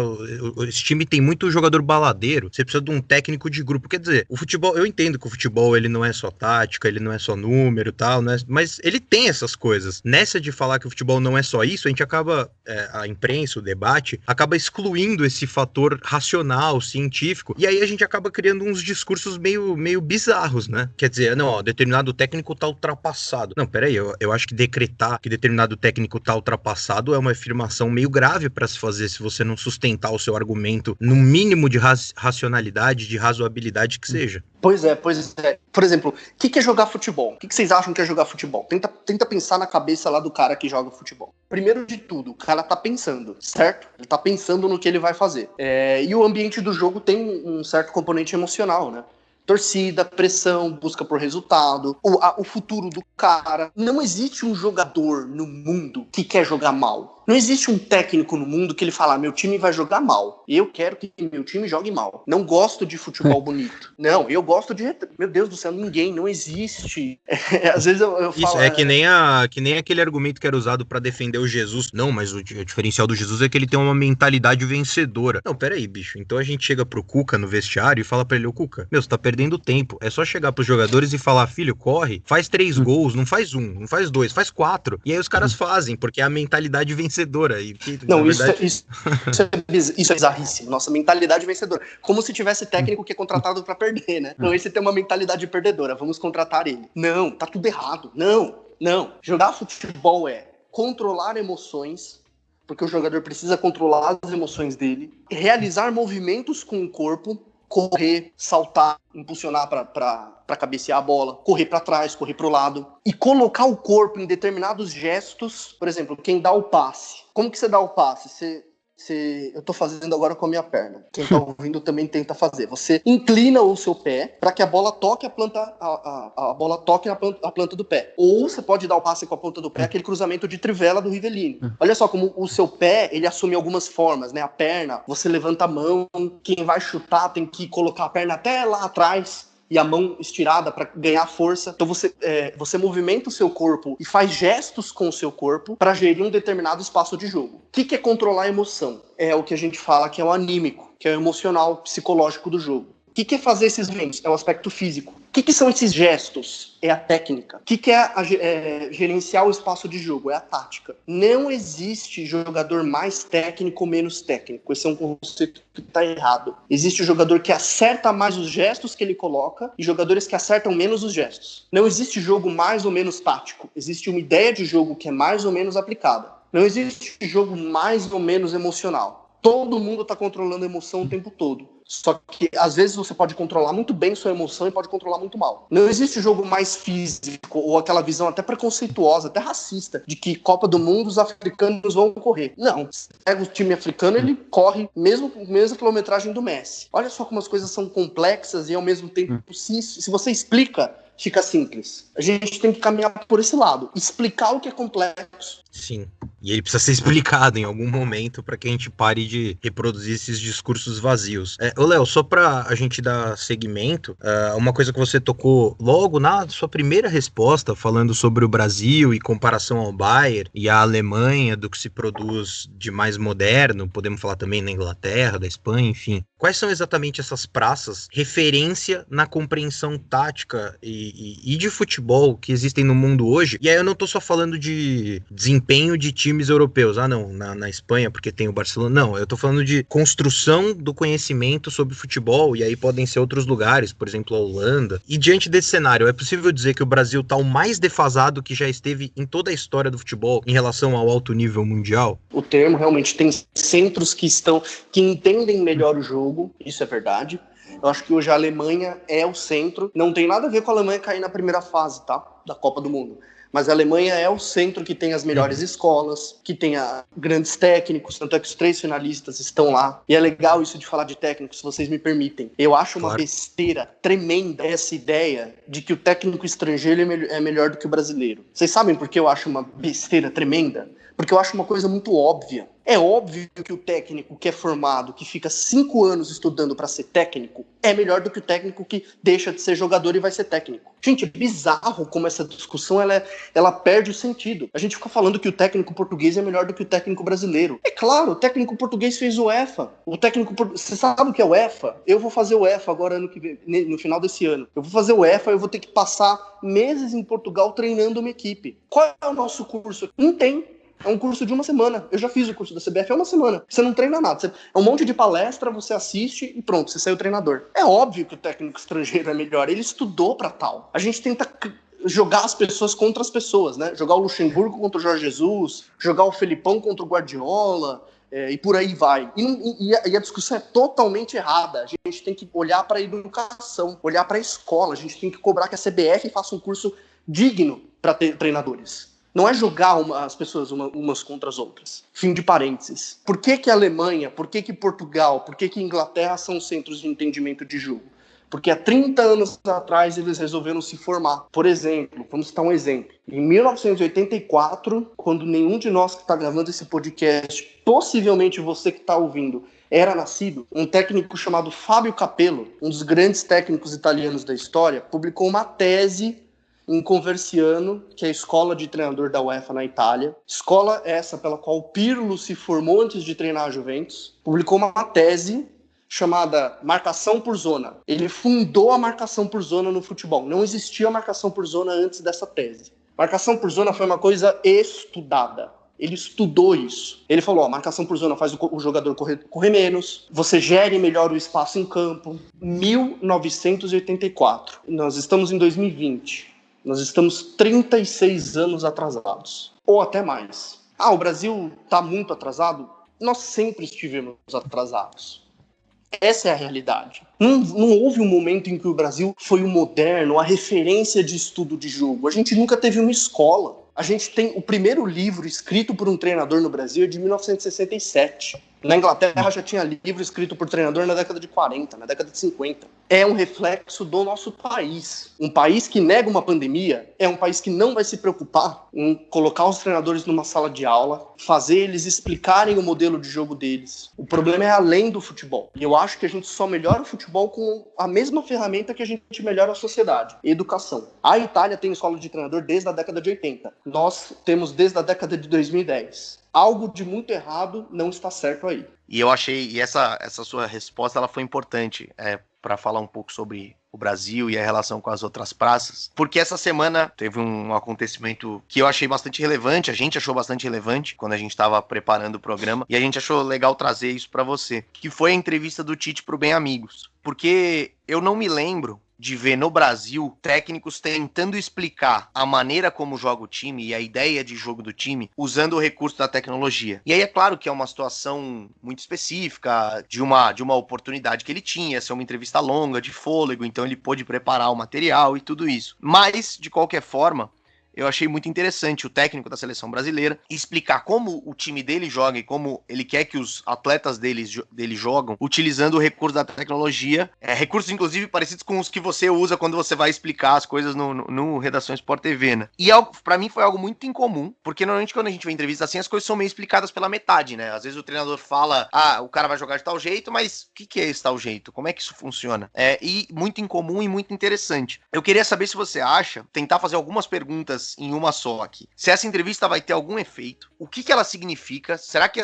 esse time tem muito jogador baladeiro, você precisa de um técnico de grupo. Quer dizer, o futebol, eu entendo que o futebol ele não é só tática, ele não é só número e tal, né? Mas ele tem essas coisas. Nessa de falar que o futebol não é só isso, a gente acaba a imprensa, o debate, acaba excluindo esse fator racional, científico, e aí a gente acaba criando uns discursos meio bizarros, né? Quer dizer, não, ó, determinado técnico tá ultrapassado. Não, peraí, eu acho que decretar que determinado técnico tá ultrapassado é uma afirmação meio grave para se fazer se você não sustentar o seu argumento no mínimo de racionalidade, de razoabilidade que seja. Pois é. Por exemplo, o que é jogar futebol? O que vocês acham que é jogar futebol? Tenta pensar na cabeça lá do cara que joga futebol. Primeiro de tudo, o cara tá pensando, certo? Ele tá pensando no que ele vai fazer. E o ambiente do jogo tem um certo componente emocional, né? Torcida, pressão, busca por resultado, o futuro do cara. Não existe um jogador no mundo que quer jogar mal. Não existe um técnico no mundo que ele fala, meu time vai jogar mal. Eu quero que meu time jogue mal. Não gosto de futebol bonito. Não, eu gosto de... Meu Deus do céu, ninguém, não existe. Às vezes eu falo... Isso, que nem aquele argumento que era usado pra defender o Jesus. Não, mas o diferencial do Jesus é que ele tem uma mentalidade vencedora. Não, peraí, bicho. Então a gente chega pro Cuca no vestiário e fala pra ele, ô Cuca, meu, você tá perdendo tempo. É só chegar pros jogadores e falar, filho, corre, faz 3 gols, não faz 1, não faz 2, faz 4. E aí os caras fazem, porque é a mentalidade vencedora. E que, não, verdade... isso é bizarríssimo. Nossa, mentalidade vencedora. Como se tivesse técnico que é contratado pra perder, né? Não, esse tem uma mentalidade perdedora, vamos contratar ele. Não, tá tudo errado. Não. Jogar futebol é controlar emoções, porque o jogador precisa controlar as emoções dele, realizar movimentos com o corpo, correr, saltar, impulsionar para cabecear a bola, correr para trás, correr para o lado e colocar o corpo em determinados gestos. Por exemplo, quem dá o passe. Como que você dá o passe? Eu tô fazendo agora com a minha perna. Quem tá ouvindo também tenta fazer. Você inclina o seu pé para que a bola toque a bola toque a planta do pé. Ou você pode dar o passe com a ponta do pé, aquele cruzamento de trivela do Rivellini. Olha só como o seu pé, ele assume algumas formas, né? A perna, você levanta a mão, quem vai chutar tem que colocar a perna até lá atrás e a mão estirada para ganhar força. Então você movimenta o seu corpo e faz gestos com o seu corpo para gerir um determinado espaço de jogo. O que é controlar a emoção? É o que a gente fala que é o anímico, que é o emocional, psicológico do jogo. O que é fazer esses movimentos? É o aspecto físico. O que são esses gestos? É a técnica. O que é gerenciar o espaço de jogo? É a tática. Não existe jogador mais técnico ou menos técnico. Esse é um conceito que está errado. Existe o jogador que acerta mais os gestos que ele coloca e jogadores que acertam menos os gestos. Não existe jogo mais ou menos tático. Existe uma ideia de jogo que é mais ou menos aplicada. Não existe jogo mais ou menos emocional. Todo mundo está controlando a emoção o tempo todo. Só que, às vezes, você pode controlar muito bem sua emoção e pode controlar muito mal. Não existe jogo mais físico ou aquela visão até preconceituosa, até racista, de que Copa do Mundo os africanos vão correr. Não. Você pega o time africano, ele corre mesmo com a mesma quilometragem do Messi. Olha só como as coisas são complexas e, ao mesmo tempo, se você explica, fica simples. A gente tem que caminhar por esse lado. Explicar o que é complexo. Sim. E ele precisa ser explicado em algum momento para que a gente pare de reproduzir esses discursos vazios. Ô, Léo, só para a gente dar seguimento, uma coisa que você tocou logo na sua primeira resposta, falando sobre o Brasil e comparação ao Bayern e a Alemanha, do que se produz de mais moderno, podemos falar também na Inglaterra, da Espanha, enfim. Quais são exatamente essas praças, referência na compreensão tática e de futebol que existem no mundo hoje? E aí eu não tô só falando de desempenho de times europeus, na Espanha, porque tem o Barcelona. Não, eu tô falando de construção do conhecimento sobre futebol, e aí podem ser outros lugares, por exemplo, a Holanda. E diante desse cenário, é possível dizer que o Brasil tá o mais defasado que já esteve em toda a história do futebol em relação ao alto nível mundial? O termo realmente tem centros que entendem melhor o jogo, isso é verdade. Eu acho que hoje a Alemanha é o centro. Não tem nada a ver com a Alemanha cair na primeira fase, tá? da Copa do Mundo. Mas a Alemanha é o centro que tem as melhores escolas, que tem grandes técnicos, tanto é que os 3 finalistas estão lá. E é legal isso de falar de técnicos, se vocês me permitem. Eu acho uma besteira tremenda essa ideia de que o técnico estrangeiro é melhor do que o brasileiro. Vocês sabem por que eu acho uma besteira tremenda? Porque eu acho uma coisa muito óbvia. É óbvio que o técnico que é formado, que fica 5 anos estudando para ser técnico, é melhor do que o técnico que deixa de ser jogador e vai ser técnico. Gente, é bizarro como essa discussão ela perde o sentido. A gente fica falando que o técnico português é melhor do que o técnico brasileiro. É claro, o técnico português fez o EFA. Você sabe o que é o EFA? Eu vou fazer o EFA agora no final desse ano. Eu vou fazer o EFA, eu vou ter que passar meses em Portugal treinando uma equipe. Qual é o nosso curso? Não tem. É um curso de 1 semana. Eu já fiz o curso da CBF, é 1 semana. Você não treina nada. É um monte de palestra, você assiste e pronto, você saiu treinador. É óbvio que o técnico estrangeiro é melhor. Ele estudou pra tal. A gente tenta jogar as pessoas contra as pessoas, né? Jogar o Luxemburgo contra o Jorge Jesus, jogar o Felipão contra o Guardiola, e por aí vai. E a discussão é totalmente errada. A gente tem que olhar para a educação, olhar para a escola. A gente tem que cobrar que a CBF faça um curso digno para ter treinadores. Não é jogar as pessoas umas contra as outras. Fim de parênteses. Por que a Alemanha, por que Portugal, por que Inglaterra são centros de entendimento de jogo? Porque há 30 anos atrás eles resolveram se formar. Por exemplo, vamos citar um exemplo. Em 1984, quando nenhum de nós que está gravando esse podcast, possivelmente você que está ouvindo, era nascido, um técnico chamado Fábio Capello, um dos grandes técnicos italianos da história, publicou uma tese em Conversiano, que é a escola de treinador da UEFA na Itália. Escola essa pela qual Pirlo se formou antes de treinar a Juventus. Publicou uma tese chamada Marcação por Zona. Ele fundou a marcação por zona no futebol. Não existia marcação por zona antes dessa tese. Marcação por zona foi uma coisa estudada. Ele estudou isso. Ele falou, a marcação por zona faz o jogador correr menos, você gere melhor o espaço em campo. 1984. Nós estamos em 2020. Nós estamos 36 anos atrasados, ou até mais. O Brasil está muito atrasado? Nós sempre estivemos atrasados. Essa é a realidade. Não houve um momento em que o Brasil foi o moderno, a referência de estudo de jogo. A gente nunca teve uma escola. A gente tem o primeiro livro escrito por um treinador no Brasil de 1967. Na Inglaterra já tinha livro escrito por treinador na década de 40, na década de 50. É um reflexo do nosso país. Um país que nega uma pandemia é um país que não vai se preocupar em colocar os treinadores numa sala de aula, fazer eles explicarem o modelo de jogo deles. O problema é além do futebol. E eu acho que a gente só melhora o futebol com a mesma ferramenta que a gente melhora a sociedade, educação. A Itália tem escola de treinador desde a década de 80. Nós temos desde a década de 2010. Algo de muito errado não está certo aí. E eu achei, e essa sua resposta ela foi importante para falar um pouco sobre o Brasil e a relação com as outras praças, porque essa semana teve um acontecimento que eu achei bastante relevante, a gente achou bastante relevante quando a gente estava preparando o programa, e a gente achou legal trazer isso para você, que foi a entrevista do Tite pro Bem Amigos, porque eu não me lembro de ver no Brasil técnicos tentando explicar a maneira como joga o time e a ideia de jogo do time usando o recurso da tecnologia. E aí é claro que é uma situação muito específica de uma oportunidade que ele tinha, ser uma entrevista longa, de fôlego, então ele pôde preparar o material e tudo isso. Mas, de qualquer forma, eu achei muito interessante o técnico da seleção brasileira explicar como o time dele joga e como ele quer que os atletas dele jogam, utilizando o recurso da tecnologia, recursos inclusive parecidos com os que você usa quando você vai explicar as coisas no Redação Sport TV, né? E pra mim foi algo muito incomum, porque normalmente quando a gente vê entrevistas assim, as coisas são meio explicadas pela metade, né? Às vezes o treinador fala, o cara vai jogar de tal jeito, mas o que é esse tal jeito? Como é que isso funciona? E muito incomum e muito interessante. Eu queria saber se você acha, tentar fazer algumas perguntas em uma só aqui. Se essa entrevista vai ter algum efeito, o que ela significa? Será que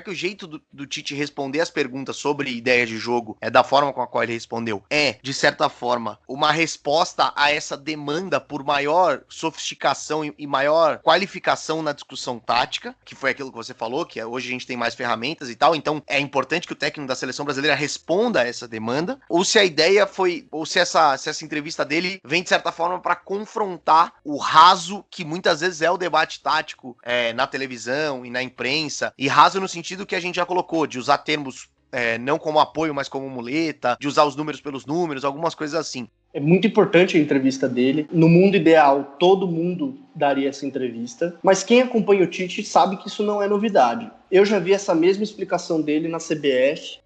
o jeito do Tite responder as perguntas sobre ideia de jogo da forma com a qual ele respondeu de certa forma, uma resposta a essa demanda por maior sofisticação e maior qualificação na discussão tática, que foi aquilo que você falou, que hoje a gente tem mais ferramentas e tal, então é importante que o técnico da seleção brasileira responda a essa demanda, ou se a ideia foi, ou se essa entrevista dele vem de certa forma para confrontar o raso que muitas vezes é o debate tático na televisão e na imprensa, e raso no sentido que a gente já colocou, de usar termos não como apoio, mas como muleta, de usar os números pelos números, algumas coisas assim. É muito importante a entrevista dele. No mundo ideal, todo mundo daria essa entrevista. Mas quem acompanha o Tite sabe que isso não é novidade. Eu já vi essa mesma explicação dele na CBF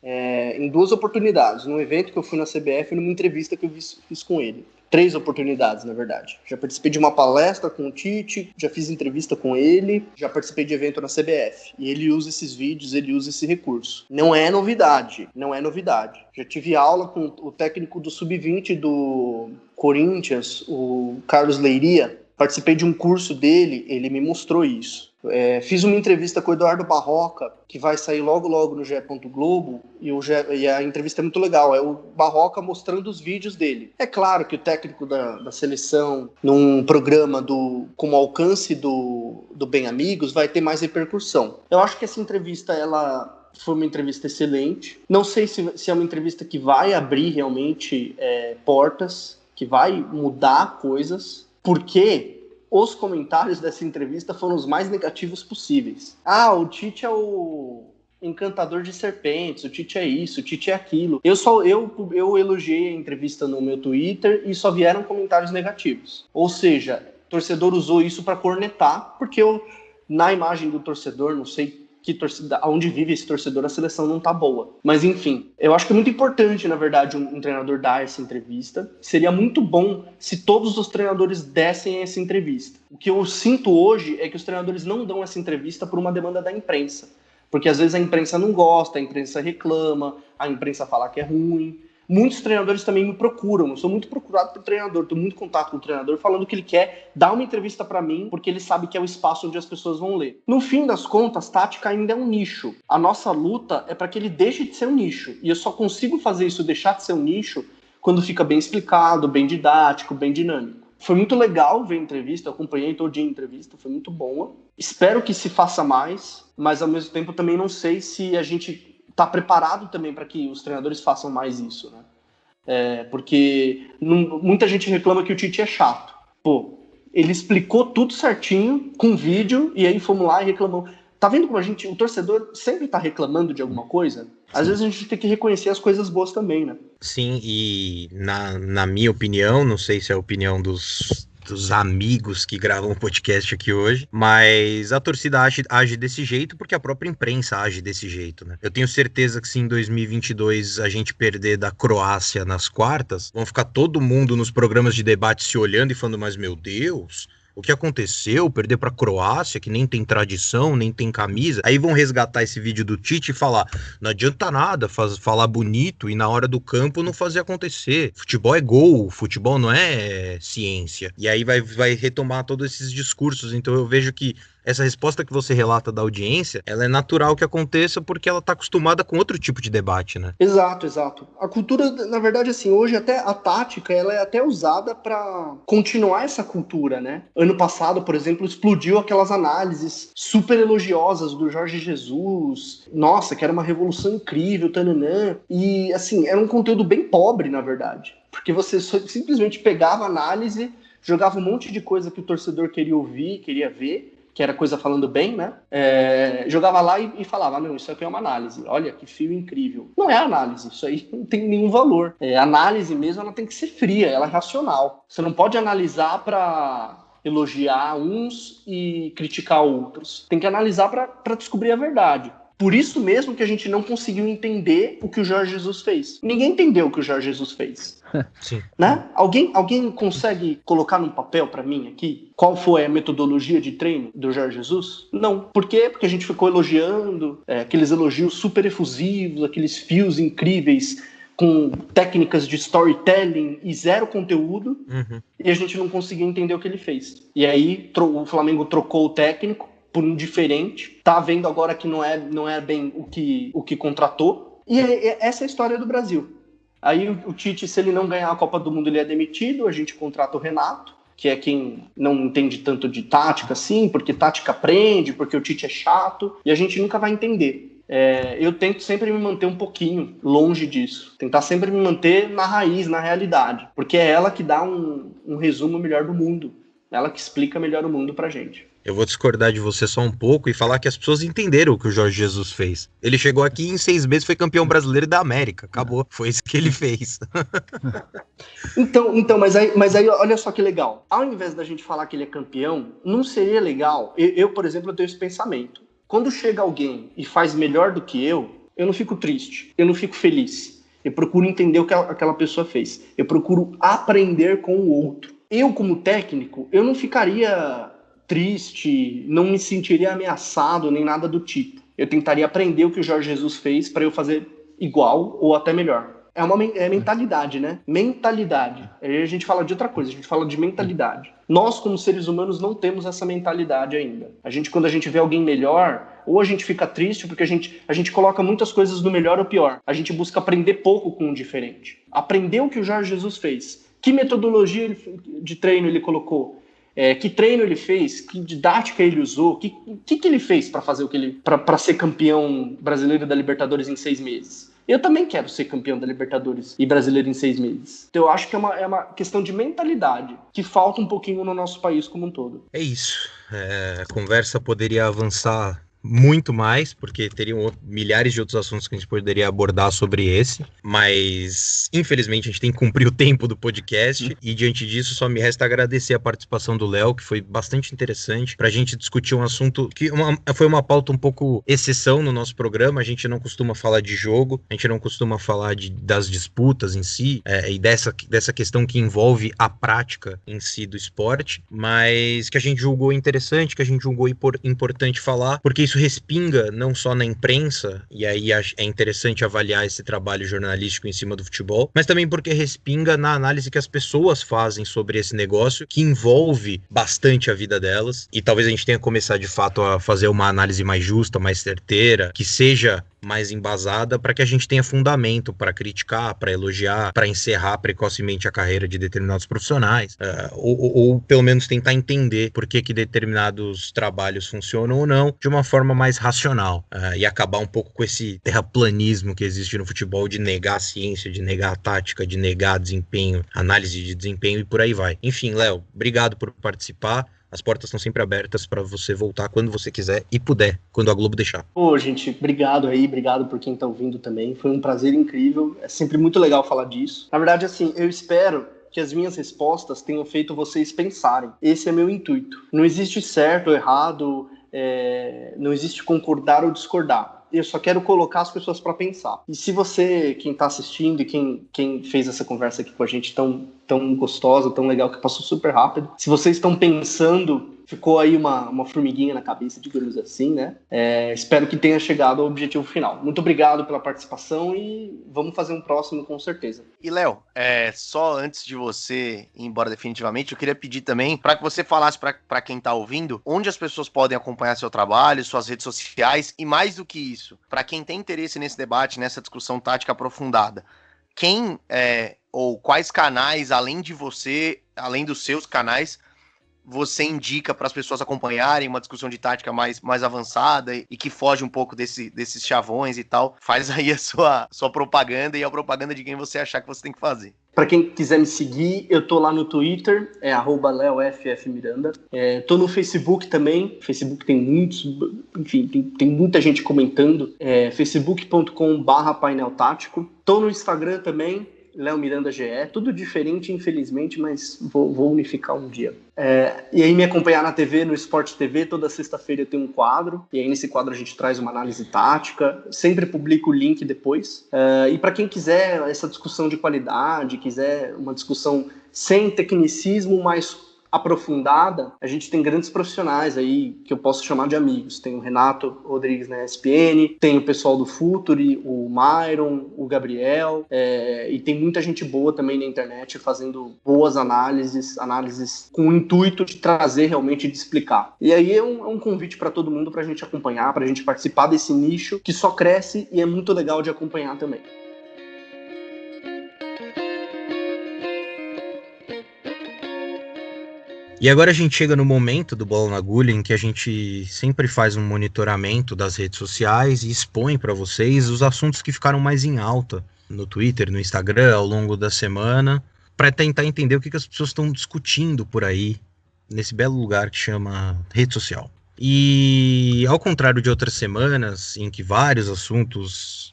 em 2 oportunidades. Num evento que eu fui na CBF e numa entrevista que eu fiz com ele. 3 oportunidades, na verdade. Já participei de uma palestra com o Tite, já fiz entrevista com ele, já participei de evento na CBF. E ele usa esses vídeos, ele usa esse recurso. Não é novidade, não é novidade. Já tive aula com o técnico do Sub-20 do Corinthians, o Carlos Leiria. Participei de um curso dele, ele me mostrou isso. Fiz uma entrevista com o Eduardo Barroca, que vai sair logo no GE. Globo, e a entrevista é muito legal. É o Barroca mostrando os vídeos dele. É claro que o técnico da seleção, num programa como alcance do Bem Amigos, vai ter mais repercussão. Eu acho que essa entrevista, ela foi uma entrevista excelente. Não sei se é uma entrevista que vai abrir realmente portas, que vai mudar coisas, porque os comentários dessa entrevista foram os mais negativos possíveis. O Tite é o encantador de serpentes, o Tite é isso, o Tite é aquilo. Eu elogiei a entrevista no meu Twitter e só vieram comentários negativos. Ou seja, o torcedor usou isso para cornetar, porque na imagem do torcedor, não sei onde vive esse torcedor, a seleção não tá boa. Mas enfim, eu acho que é muito importante, na verdade, um treinador dar essa entrevista. Seria muito bom se todos os treinadores dessem essa entrevista. O que eu sinto hoje é que os treinadores não dão essa entrevista por uma demanda da imprensa. Porque às vezes a imprensa não gosta, a imprensa reclama, a imprensa fala que é ruim. Muitos treinadores também me procuram, eu sou muito procurado por treinador, tenho muito contato com o treinador falando que ele quer dar uma entrevista para mim porque ele sabe que é o espaço onde as pessoas vão ler. No fim das contas, tática ainda é um nicho. A nossa luta é para que ele deixe de ser um nicho, e eu só consigo fazer isso, deixar de ser um nicho, quando fica bem explicado, bem didático, bem dinâmico. Foi muito legal ver a entrevista, eu acompanhei todo dia a entrevista, foi muito boa. Espero que se faça mais, mas ao mesmo tempo também não sei se a gente tá preparado também para que os treinadores façam mais isso, né? Porque muita gente reclama que o Tite é chato. Pô, ele explicou tudo certinho, com vídeo, e aí fomos lá e reclamamos. Tá vendo como o torcedor sempre tá reclamando de alguma coisa? Às vezes a gente tem que reconhecer as coisas boas também, né? Sim, e na minha opinião, não sei se é a opinião dos amigos que gravam o podcast aqui hoje, mas a torcida age desse jeito porque a própria imprensa age desse jeito, né? Eu tenho certeza que se em 2022 a gente perder da Croácia nas quartas, vão ficar todo mundo nos programas de debate se olhando e falando, mas meu Deus, o que aconteceu? Perder pra Croácia, que nem tem tradição, nem tem camisa. Aí vão resgatar esse vídeo do Tite e falar, não adianta nada falar bonito e na hora do campo não fazer acontecer. Futebol é gol, futebol não é ciência. E aí vai retomar todos esses discursos. Então eu vejo que essa resposta que você relata da audiência, ela é natural que aconteça porque ela tá acostumada com outro tipo de debate, né? Exato. A cultura, na verdade, assim, hoje até a tática, ela é até usada para continuar essa cultura, né? Ano passado, por exemplo, explodiu aquelas análises super elogiosas do Jorge Jesus. Nossa, que era uma revolução incrível, tananã. E, assim, era um conteúdo bem pobre, na verdade. Porque você simplesmente pegava a análise, jogava um monte de coisa que o torcedor queria ouvir, queria ver, que era coisa falando bem, né? Jogava lá e falava, não, isso aqui é uma análise. Olha, que fio incrível. Não é análise, isso aí não tem nenhum valor. Análise mesmo, ela tem que ser fria, ela é racional. Você não pode analisar para elogiar uns e criticar outros. Tem que analisar para descobrir a verdade. Por isso mesmo que a gente não conseguiu entender o que o Jorge Jesus fez. Ninguém entendeu o que o Jorge Jesus fez. Sim. Né? Alguém consegue colocar num papel pra mim aqui qual foi a metodologia de treino do Jorge Jesus? Não. Por quê? Porque a gente ficou elogiando aqueles elogios super efusivos, aqueles fios incríveis com técnicas de storytelling e zero conteúdo, e a gente não conseguia entender o que ele fez. E aí o Flamengo trocou o técnico por um diferente, tá vendo agora que não é bem o que contratou, e essa é a história do Brasil. Aí o Tite, se ele não ganhar a Copa do Mundo, ele é demitido, a gente contrata o Renato, que é quem não entende tanto de tática assim, porque tática aprende, porque o Tite é chato, e a gente nunca vai entender. Eu tento sempre me manter um pouquinho longe disso, tentar sempre me manter na raiz, na realidade, porque é ela que dá um resumo melhor do mundo, ela que explica melhor o mundo pra gente. Eu vou discordar de você só um pouco e falar que as pessoas entenderam o que o Jorge Jesus fez. Ele chegou aqui e em 6 meses foi campeão brasileiro da América. Acabou. Foi isso que ele fez. Então, mas aí, olha só que legal. Ao invés da gente falar que ele é campeão, não seria legal? Eu, por exemplo, eu tenho esse pensamento. Quando chega alguém e faz melhor do que eu não fico triste, eu não fico feliz. Eu procuro entender o que aquela pessoa fez. Eu procuro aprender com o outro. Eu, como técnico, eu não ficaria triste, não me sentiria ameaçado, nem nada do tipo. Eu tentaria aprender o que o Jorge Jesus fez para eu fazer igual ou até melhor. É mentalidade, né? Mentalidade. Aí a gente fala de outra coisa, a gente fala de mentalidade. Nós, como seres humanos, não temos essa mentalidade ainda. Quando a gente vê alguém melhor, ou a gente fica triste porque a gente coloca muitas coisas no melhor ou pior. A gente busca aprender pouco com o diferente. Aprender o que o Jorge Jesus fez. Que metodologia de treino ele colocou? Que treino ele fez? Que didática ele usou? Que ele fez para fazer para ser campeão brasileiro da Libertadores em 6 meses? Eu também quero ser campeão da Libertadores e brasileiro em 6 meses. Então eu acho que é uma questão de mentalidade que falta um pouquinho no nosso país como um todo. É isso. A conversa poderia avançar muito mais, porque teriam milhares de outros assuntos que a gente poderia abordar sobre esse, mas infelizmente a gente tem que cumprir o tempo do podcast e diante disso só me resta agradecer a participação do Léo, que foi bastante interessante pra gente discutir um assunto que foi uma pauta um pouco exceção no nosso programa. A gente não costuma falar de jogo, a gente não costuma falar das disputas em si, e dessa questão que envolve a prática em si do esporte, mas que a gente julgou interessante, que a gente julgou importante falar, porque isso respinga não só na imprensa, e aí é interessante avaliar esse trabalho jornalístico em cima do futebol, mas também porque respinga na análise que as pessoas fazem sobre esse negócio, que envolve bastante a vida delas, e talvez a gente tenha que começar de fato a fazer uma análise mais justa, mais certeira, que seja mais embasada, para que a gente tenha fundamento para criticar, para elogiar, para encerrar precocemente a carreira de determinados profissionais, ou pelo menos tentar entender por que determinados trabalhos funcionam ou não, de uma forma mais racional, e acabar um pouco com esse terraplanismo que existe no futebol de negar a ciência, de negar a tática, de negar desempenho, análise de desempenho e por aí vai. Enfim, Léo, obrigado por participar. As portas estão sempre abertas para você voltar quando você quiser e puder, quando a Globo deixar. Pô, gente, obrigado por quem tá ouvindo também. Foi um prazer incrível. É sempre muito legal falar disso. Na verdade, assim, eu espero que as minhas respostas tenham feito vocês pensarem. Esse é meu intuito. Não existe certo ou errado, não existe concordar ou discordar. Eu só quero colocar as pessoas para pensar. E se você, quem está assistindo e quem fez essa conversa aqui com a gente tão gostosa, tão legal, que passou super rápido, se vocês estão pensando, ficou aí uma formiguinha na cabeça, digamos assim, né? Espero que tenha chegado ao objetivo final. Muito obrigado pela participação e vamos fazer um próximo com certeza. E, Léo, só antes de você ir embora definitivamente, eu queria pedir também para que você falasse para quem está ouvindo onde as pessoas podem acompanhar seu trabalho, suas redes sociais e, mais do que isso, para quem tem interesse nesse debate, nessa discussão tática aprofundada, quem ou quais canais, além de você, além dos seus canais, você indica para as pessoas acompanharem uma discussão de tática mais avançada e que foge um pouco desses chavões e tal. Faz aí a sua propaganda e a propaganda de quem você achar que você tem que fazer. Para quem quiser me seguir, eu tô lá no Twitter, @leoffmiranda. Tô no Facebook também. Facebook tem muitos, enfim, tem muita gente comentando. facebook.com/painel tático. Tô no Instagram também, Léo Miranda GE, tudo diferente, infelizmente, mas vou unificar um dia. E aí me acompanhar na TV, no Sport TV, toda sexta-feira eu tenho um quadro, e aí nesse quadro a gente traz uma análise tática, sempre publico o link depois. E para quem quiser essa discussão de qualidade, quiser uma discussão sem tecnicismo, mas aprofundada, a gente tem grandes profissionais aí que eu posso chamar de amigos. Tem o Renato Rodrigues na ESPN, tem o pessoal do Futuri, o Myron, o Gabriel, e tem muita gente boa também na internet fazendo boas análises com o intuito de trazer realmente, de explicar. E aí é um convite para todo mundo, para a gente acompanhar, para a gente participar desse nicho que só cresce e é muito legal de acompanhar também. E agora a gente chega no momento do Bola na Agulha em que a gente sempre faz um monitoramento das redes sociais e expõe para vocês os assuntos que ficaram mais em alta no Twitter, no Instagram, ao longo da semana, para tentar entender o que as pessoas estão discutindo por aí nesse belo lugar que chama rede social. E ao contrário de outras semanas em que vários assuntos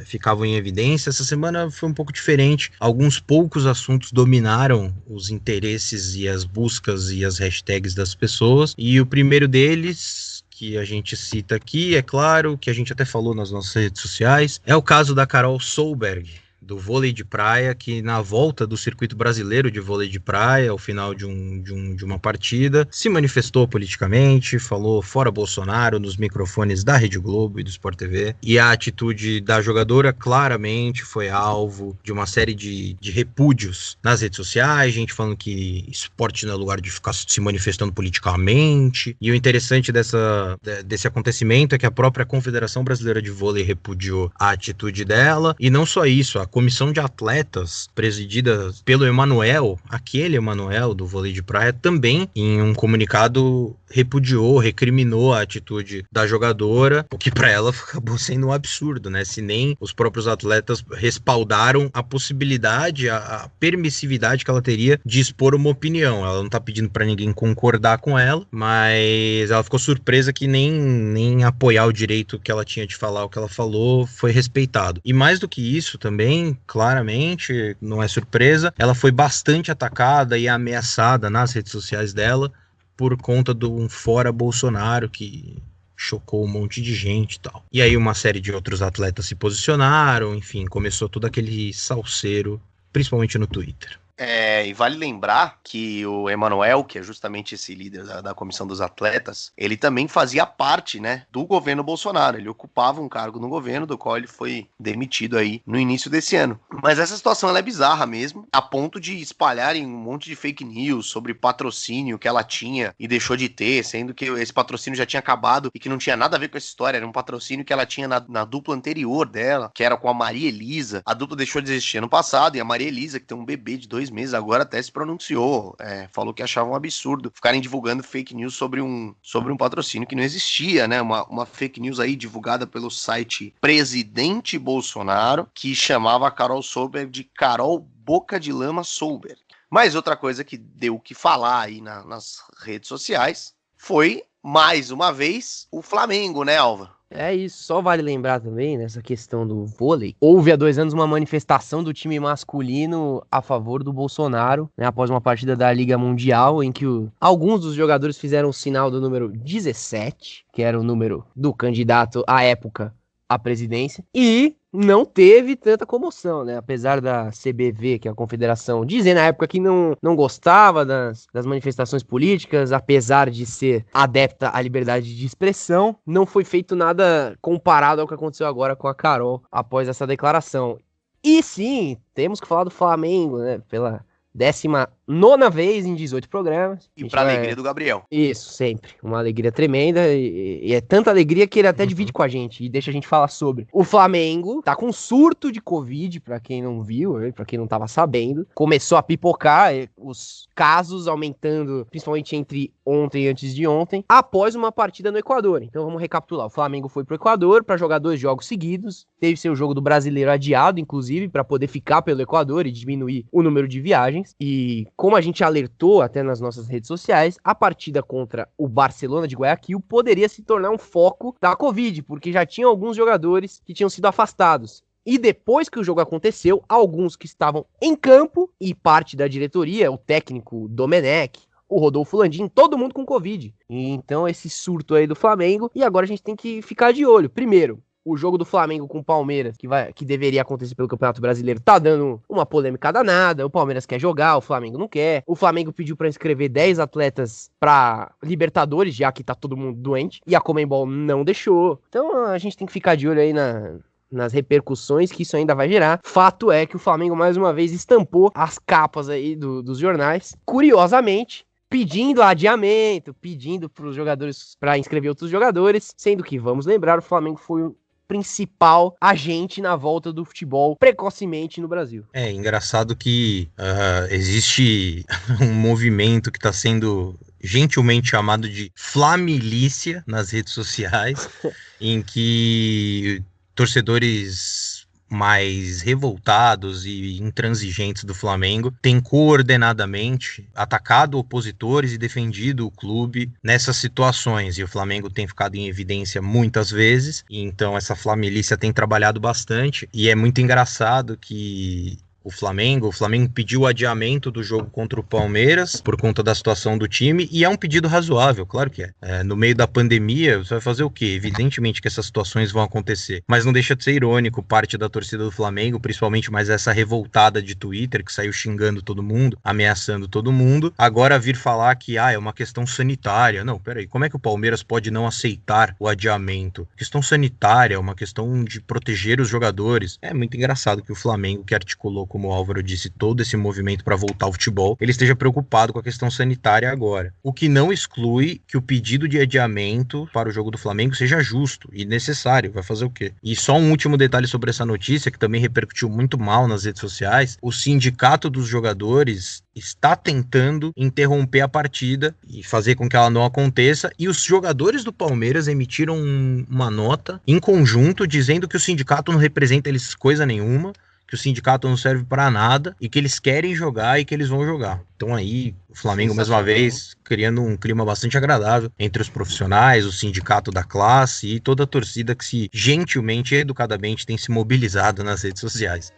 ficavam em evidência, essa semana foi um pouco diferente. Alguns poucos assuntos dominaram os interesses e as buscas e as hashtags das pessoas, e o primeiro deles, que a gente cita aqui, é claro, que a gente até falou nas nossas redes sociais, é o caso da Carol Solberg, do vôlei de praia, que na volta do circuito brasileiro de vôlei de praia, ao final de uma partida, se manifestou politicamente, falou fora Bolsonaro nos microfones da Rede Globo e do Sport TV, e a atitude da jogadora claramente foi alvo de uma série de repúdios nas redes sociais, gente falando que esporte não é lugar de ficar se manifestando politicamente, e o interessante desse acontecimento é que a própria Confederação Brasileira de Vôlei repudiou a atitude dela, e não só isso, a comissão de atletas presidida pelo Emanuel, aquele Emanuel do vôlei de praia, também em um comunicado repudiou, recriminou a atitude da jogadora, o que para ela acabou sendo um absurdo, né? Se nem os próprios atletas respaldaram a possibilidade, a permissividade que ela teria de expor uma opinião. Ela não tá pedindo para ninguém concordar com ela, mas ela ficou surpresa que nem apoiar o direito que ela tinha de falar o que ela falou foi respeitado. E mais do que isso também, claramente, não é surpresa, ela foi bastante atacada e ameaçada nas redes sociais dela por conta de um fora Bolsonaro que chocou um monte de gente e tal. E aí uma série de outros atletas se posicionaram, enfim, começou todo aquele salseiro, principalmente no Twitter. E vale lembrar que o Emanuel, que é justamente esse líder da comissão dos atletas, ele também fazia parte, né, do governo Bolsonaro. Ele ocupava um cargo no governo, do qual ele foi demitido aí no início desse ano. Mas essa situação ela é bizarra mesmo, a ponto de espalharem um monte de fake news sobre patrocínio que ela tinha e deixou de ter, sendo que esse patrocínio já tinha acabado e que não tinha nada a ver com essa história. Era um patrocínio que ela tinha na dupla anterior dela, que era com a Maria Elisa. A dupla deixou de existir ano passado e a Maria Elisa, que tem um bebê de 2 meses, agora até se pronunciou, falou que achava um absurdo ficarem divulgando fake news sobre um patrocínio que não existia, né? Uma fake news aí divulgada pelo site Presidente Bolsonaro, que chamava a Carol Solberg de Carol Boca de Lama Solberg. Mas outra coisa que deu o que falar aí nas redes sociais foi, mais uma vez, o Flamengo, né, Álvaro? É isso, só vale lembrar também, nessa questão do vôlei, houve há 2 anos uma manifestação do time masculino a favor do Bolsonaro, né, após uma partida da Liga Mundial, em que alguns dos jogadores fizeram o sinal do número 17, que era o número do candidato à época à presidência, e não teve tanta comoção, né? Apesar da CBV, que é a confederação, dizer na época que não gostava das manifestações políticas, apesar de ser adepta à liberdade de expressão, não foi feito nada comparado ao que aconteceu agora com a Carol após essa declaração. E sim, temos que falar do Flamengo, né? Pela 19ª vez em 18 programas. E pra alegria do Gabriel. Isso, sempre. Uma alegria tremenda. E é tanta alegria que ele até divide com a gente e deixa a gente falar sobre. O Flamengo tá com surto de Covid, pra quem não viu, pra quem não tava sabendo. Começou a pipocar, os casos aumentando, principalmente entre ontem e antes de ontem, após uma partida no Equador. Então vamos recapitular. O Flamengo foi pro Equador pra jogar 2 jogos seguidos. Teve seu jogo do Brasileiro adiado, inclusive, pra poder ficar pelo Equador e diminuir o número de viagens. E como a gente alertou até nas nossas redes sociais, a partida contra o Barcelona de Guayaquil poderia se tornar um foco da Covid, porque já tinham alguns jogadores que tinham sido afastados. E depois que o jogo aconteceu, alguns que estavam em campo e parte da diretoria, o técnico Domenech, o Rodolfo Landim, todo mundo com Covid. E então esse surto aí do Flamengo, e agora a gente tem que ficar de olho. Primeiro, o jogo do Flamengo com o Palmeiras, que deveria acontecer pelo Campeonato Brasileiro, tá dando uma polêmica danada. O Palmeiras quer jogar, o Flamengo não quer. O Flamengo pediu pra inscrever 10 atletas pra Libertadores, já que tá todo mundo doente, e a Conmebol não deixou. Então a gente tem que ficar de olho aí nas repercussões que isso ainda vai gerar. Fato é que o Flamengo mais uma vez estampou as capas aí dos jornais. Curiosamente, pedindo adiamento, pedindo para os jogadores para inscrever outros jogadores, sendo que, vamos lembrar, o Flamengo foi o principal agente na volta do futebol precocemente no Brasil. É engraçado que existe um movimento que está sendo gentilmente chamado de Flamilícia nas redes sociais, em que torcedores mais revoltados e intransigentes do Flamengo têm coordenadamente atacado opositores e defendido o clube nessas situações, e o Flamengo tem ficado em evidência muitas vezes, e então essa flamilícia tem trabalhado bastante, e é muito engraçado que o Flamengo pediu o adiamento do jogo contra o Palmeiras por conta da situação do time, e é um pedido razoável, claro que é. No meio da pandemia, você vai fazer o quê? Evidentemente que essas situações vão acontecer, mas não deixa de ser irônico parte da torcida do Flamengo, principalmente mais essa revoltada de Twitter, que saiu xingando todo mundo, ameaçando todo mundo, agora vir falar que é uma questão sanitária. Não, peraí, como é que o Palmeiras pode não aceitar o adiamento? Questão sanitária, uma questão de proteger os jogadores. É muito engraçado que o Flamengo, que articulou, como o Álvaro disse, todo esse movimento para voltar ao futebol, ele esteja preocupado com a questão sanitária agora. O que não exclui que o pedido de adiamento para o jogo do Flamengo seja justo e necessário. Vai fazer o quê? E só um último detalhe sobre essa notícia, que também repercutiu muito mal nas redes sociais: o sindicato dos jogadores está tentando interromper a partida e fazer com que ela não aconteça, e os jogadores do Palmeiras emitiram uma nota em conjunto dizendo que o sindicato não representa eles coisa nenhuma, que o sindicato não serve para nada e que eles querem jogar e que eles vão jogar. Então aí o Flamengo, mais uma vez, criando um clima bastante agradável entre os profissionais, o sindicato da classe e toda a torcida que se gentilmente e educadamente tem se mobilizado nas redes sociais.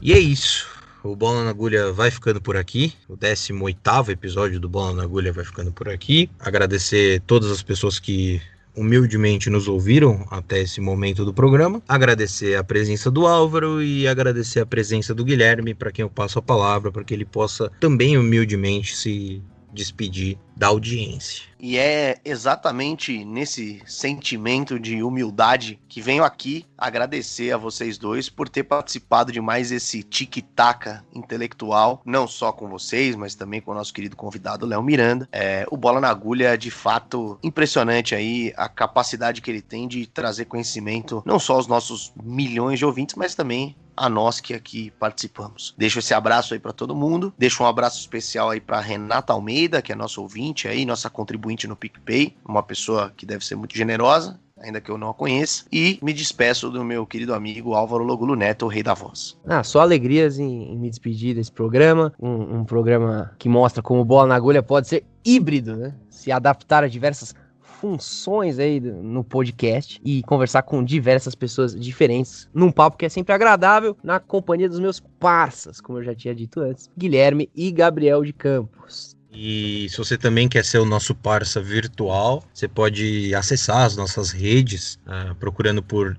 E é isso, o Bola na Agulha vai ficando por aqui, o 18º episódio do Bola na Agulha vai ficando por aqui. Agradecer todas as pessoas que humildemente nos ouviram até esse momento do programa, agradecer a presença do Álvaro e agradecer a presença do Guilherme, para quem eu passo a palavra, para que ele possa também humildemente se despedir da audiência. E é exatamente nesse sentimento de humildade que venho aqui agradecer a vocês dois por ter participado de mais esse tic-tac intelectual, não só com vocês, mas também com o nosso querido convidado Léo Miranda. O Bola na Agulha é de fato impressionante aí a capacidade que ele tem de trazer conhecimento não só aos nossos milhões de ouvintes, mas também a nós que aqui participamos. Deixo esse abraço aí para todo mundo, deixo um abraço especial aí para Renata Almeida, que é nossa ouvinte aí, nossa contribuinte no PicPay, uma pessoa que deve ser muito generosa, ainda que eu não a conheça, e me despeço do meu querido amigo Álvaro Logulo Neto, o rei da voz. Só alegrias em me despedir desse programa, um programa que mostra como o Bola na Agulha pode ser híbrido, né? Se adaptar a diversas funções aí no podcast e conversar com diversas pessoas diferentes num papo que é sempre agradável, na companhia dos meus parças, como eu já tinha dito antes, Guilherme e Gabriel de Campos. E se você também quer ser o nosso parça virtual, você pode acessar as nossas redes, procurando por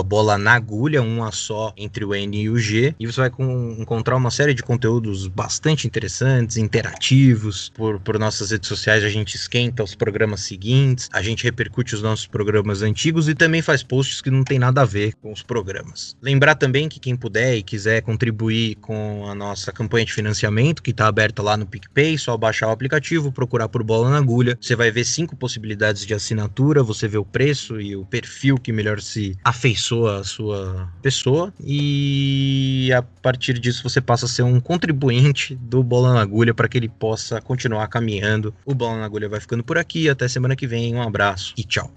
@bolanagulha, um A só entre o N e o G, e você vai encontrar uma série de conteúdos bastante interessantes, interativos. Por nossas redes sociais a gente esquenta os programas seguintes, a gente repercute os nossos programas antigos e também faz posts que não tem nada a ver com os programas. Lembrar também que quem puder e quiser contribuir com a nossa campanha de financiamento, que está aberta lá no PicPay, só baixar o aplicativo, procurar por Bola na Agulha, você vai ver 5 possibilidades de assinatura, você vê o preço e o perfil que melhor se afeiçoa à sua pessoa, e a partir disso você passa a ser um contribuinte do Bola na Agulha para que ele possa continuar caminhando. O Bola na Agulha vai ficando por aqui, até semana que vem, um abraço e tchau.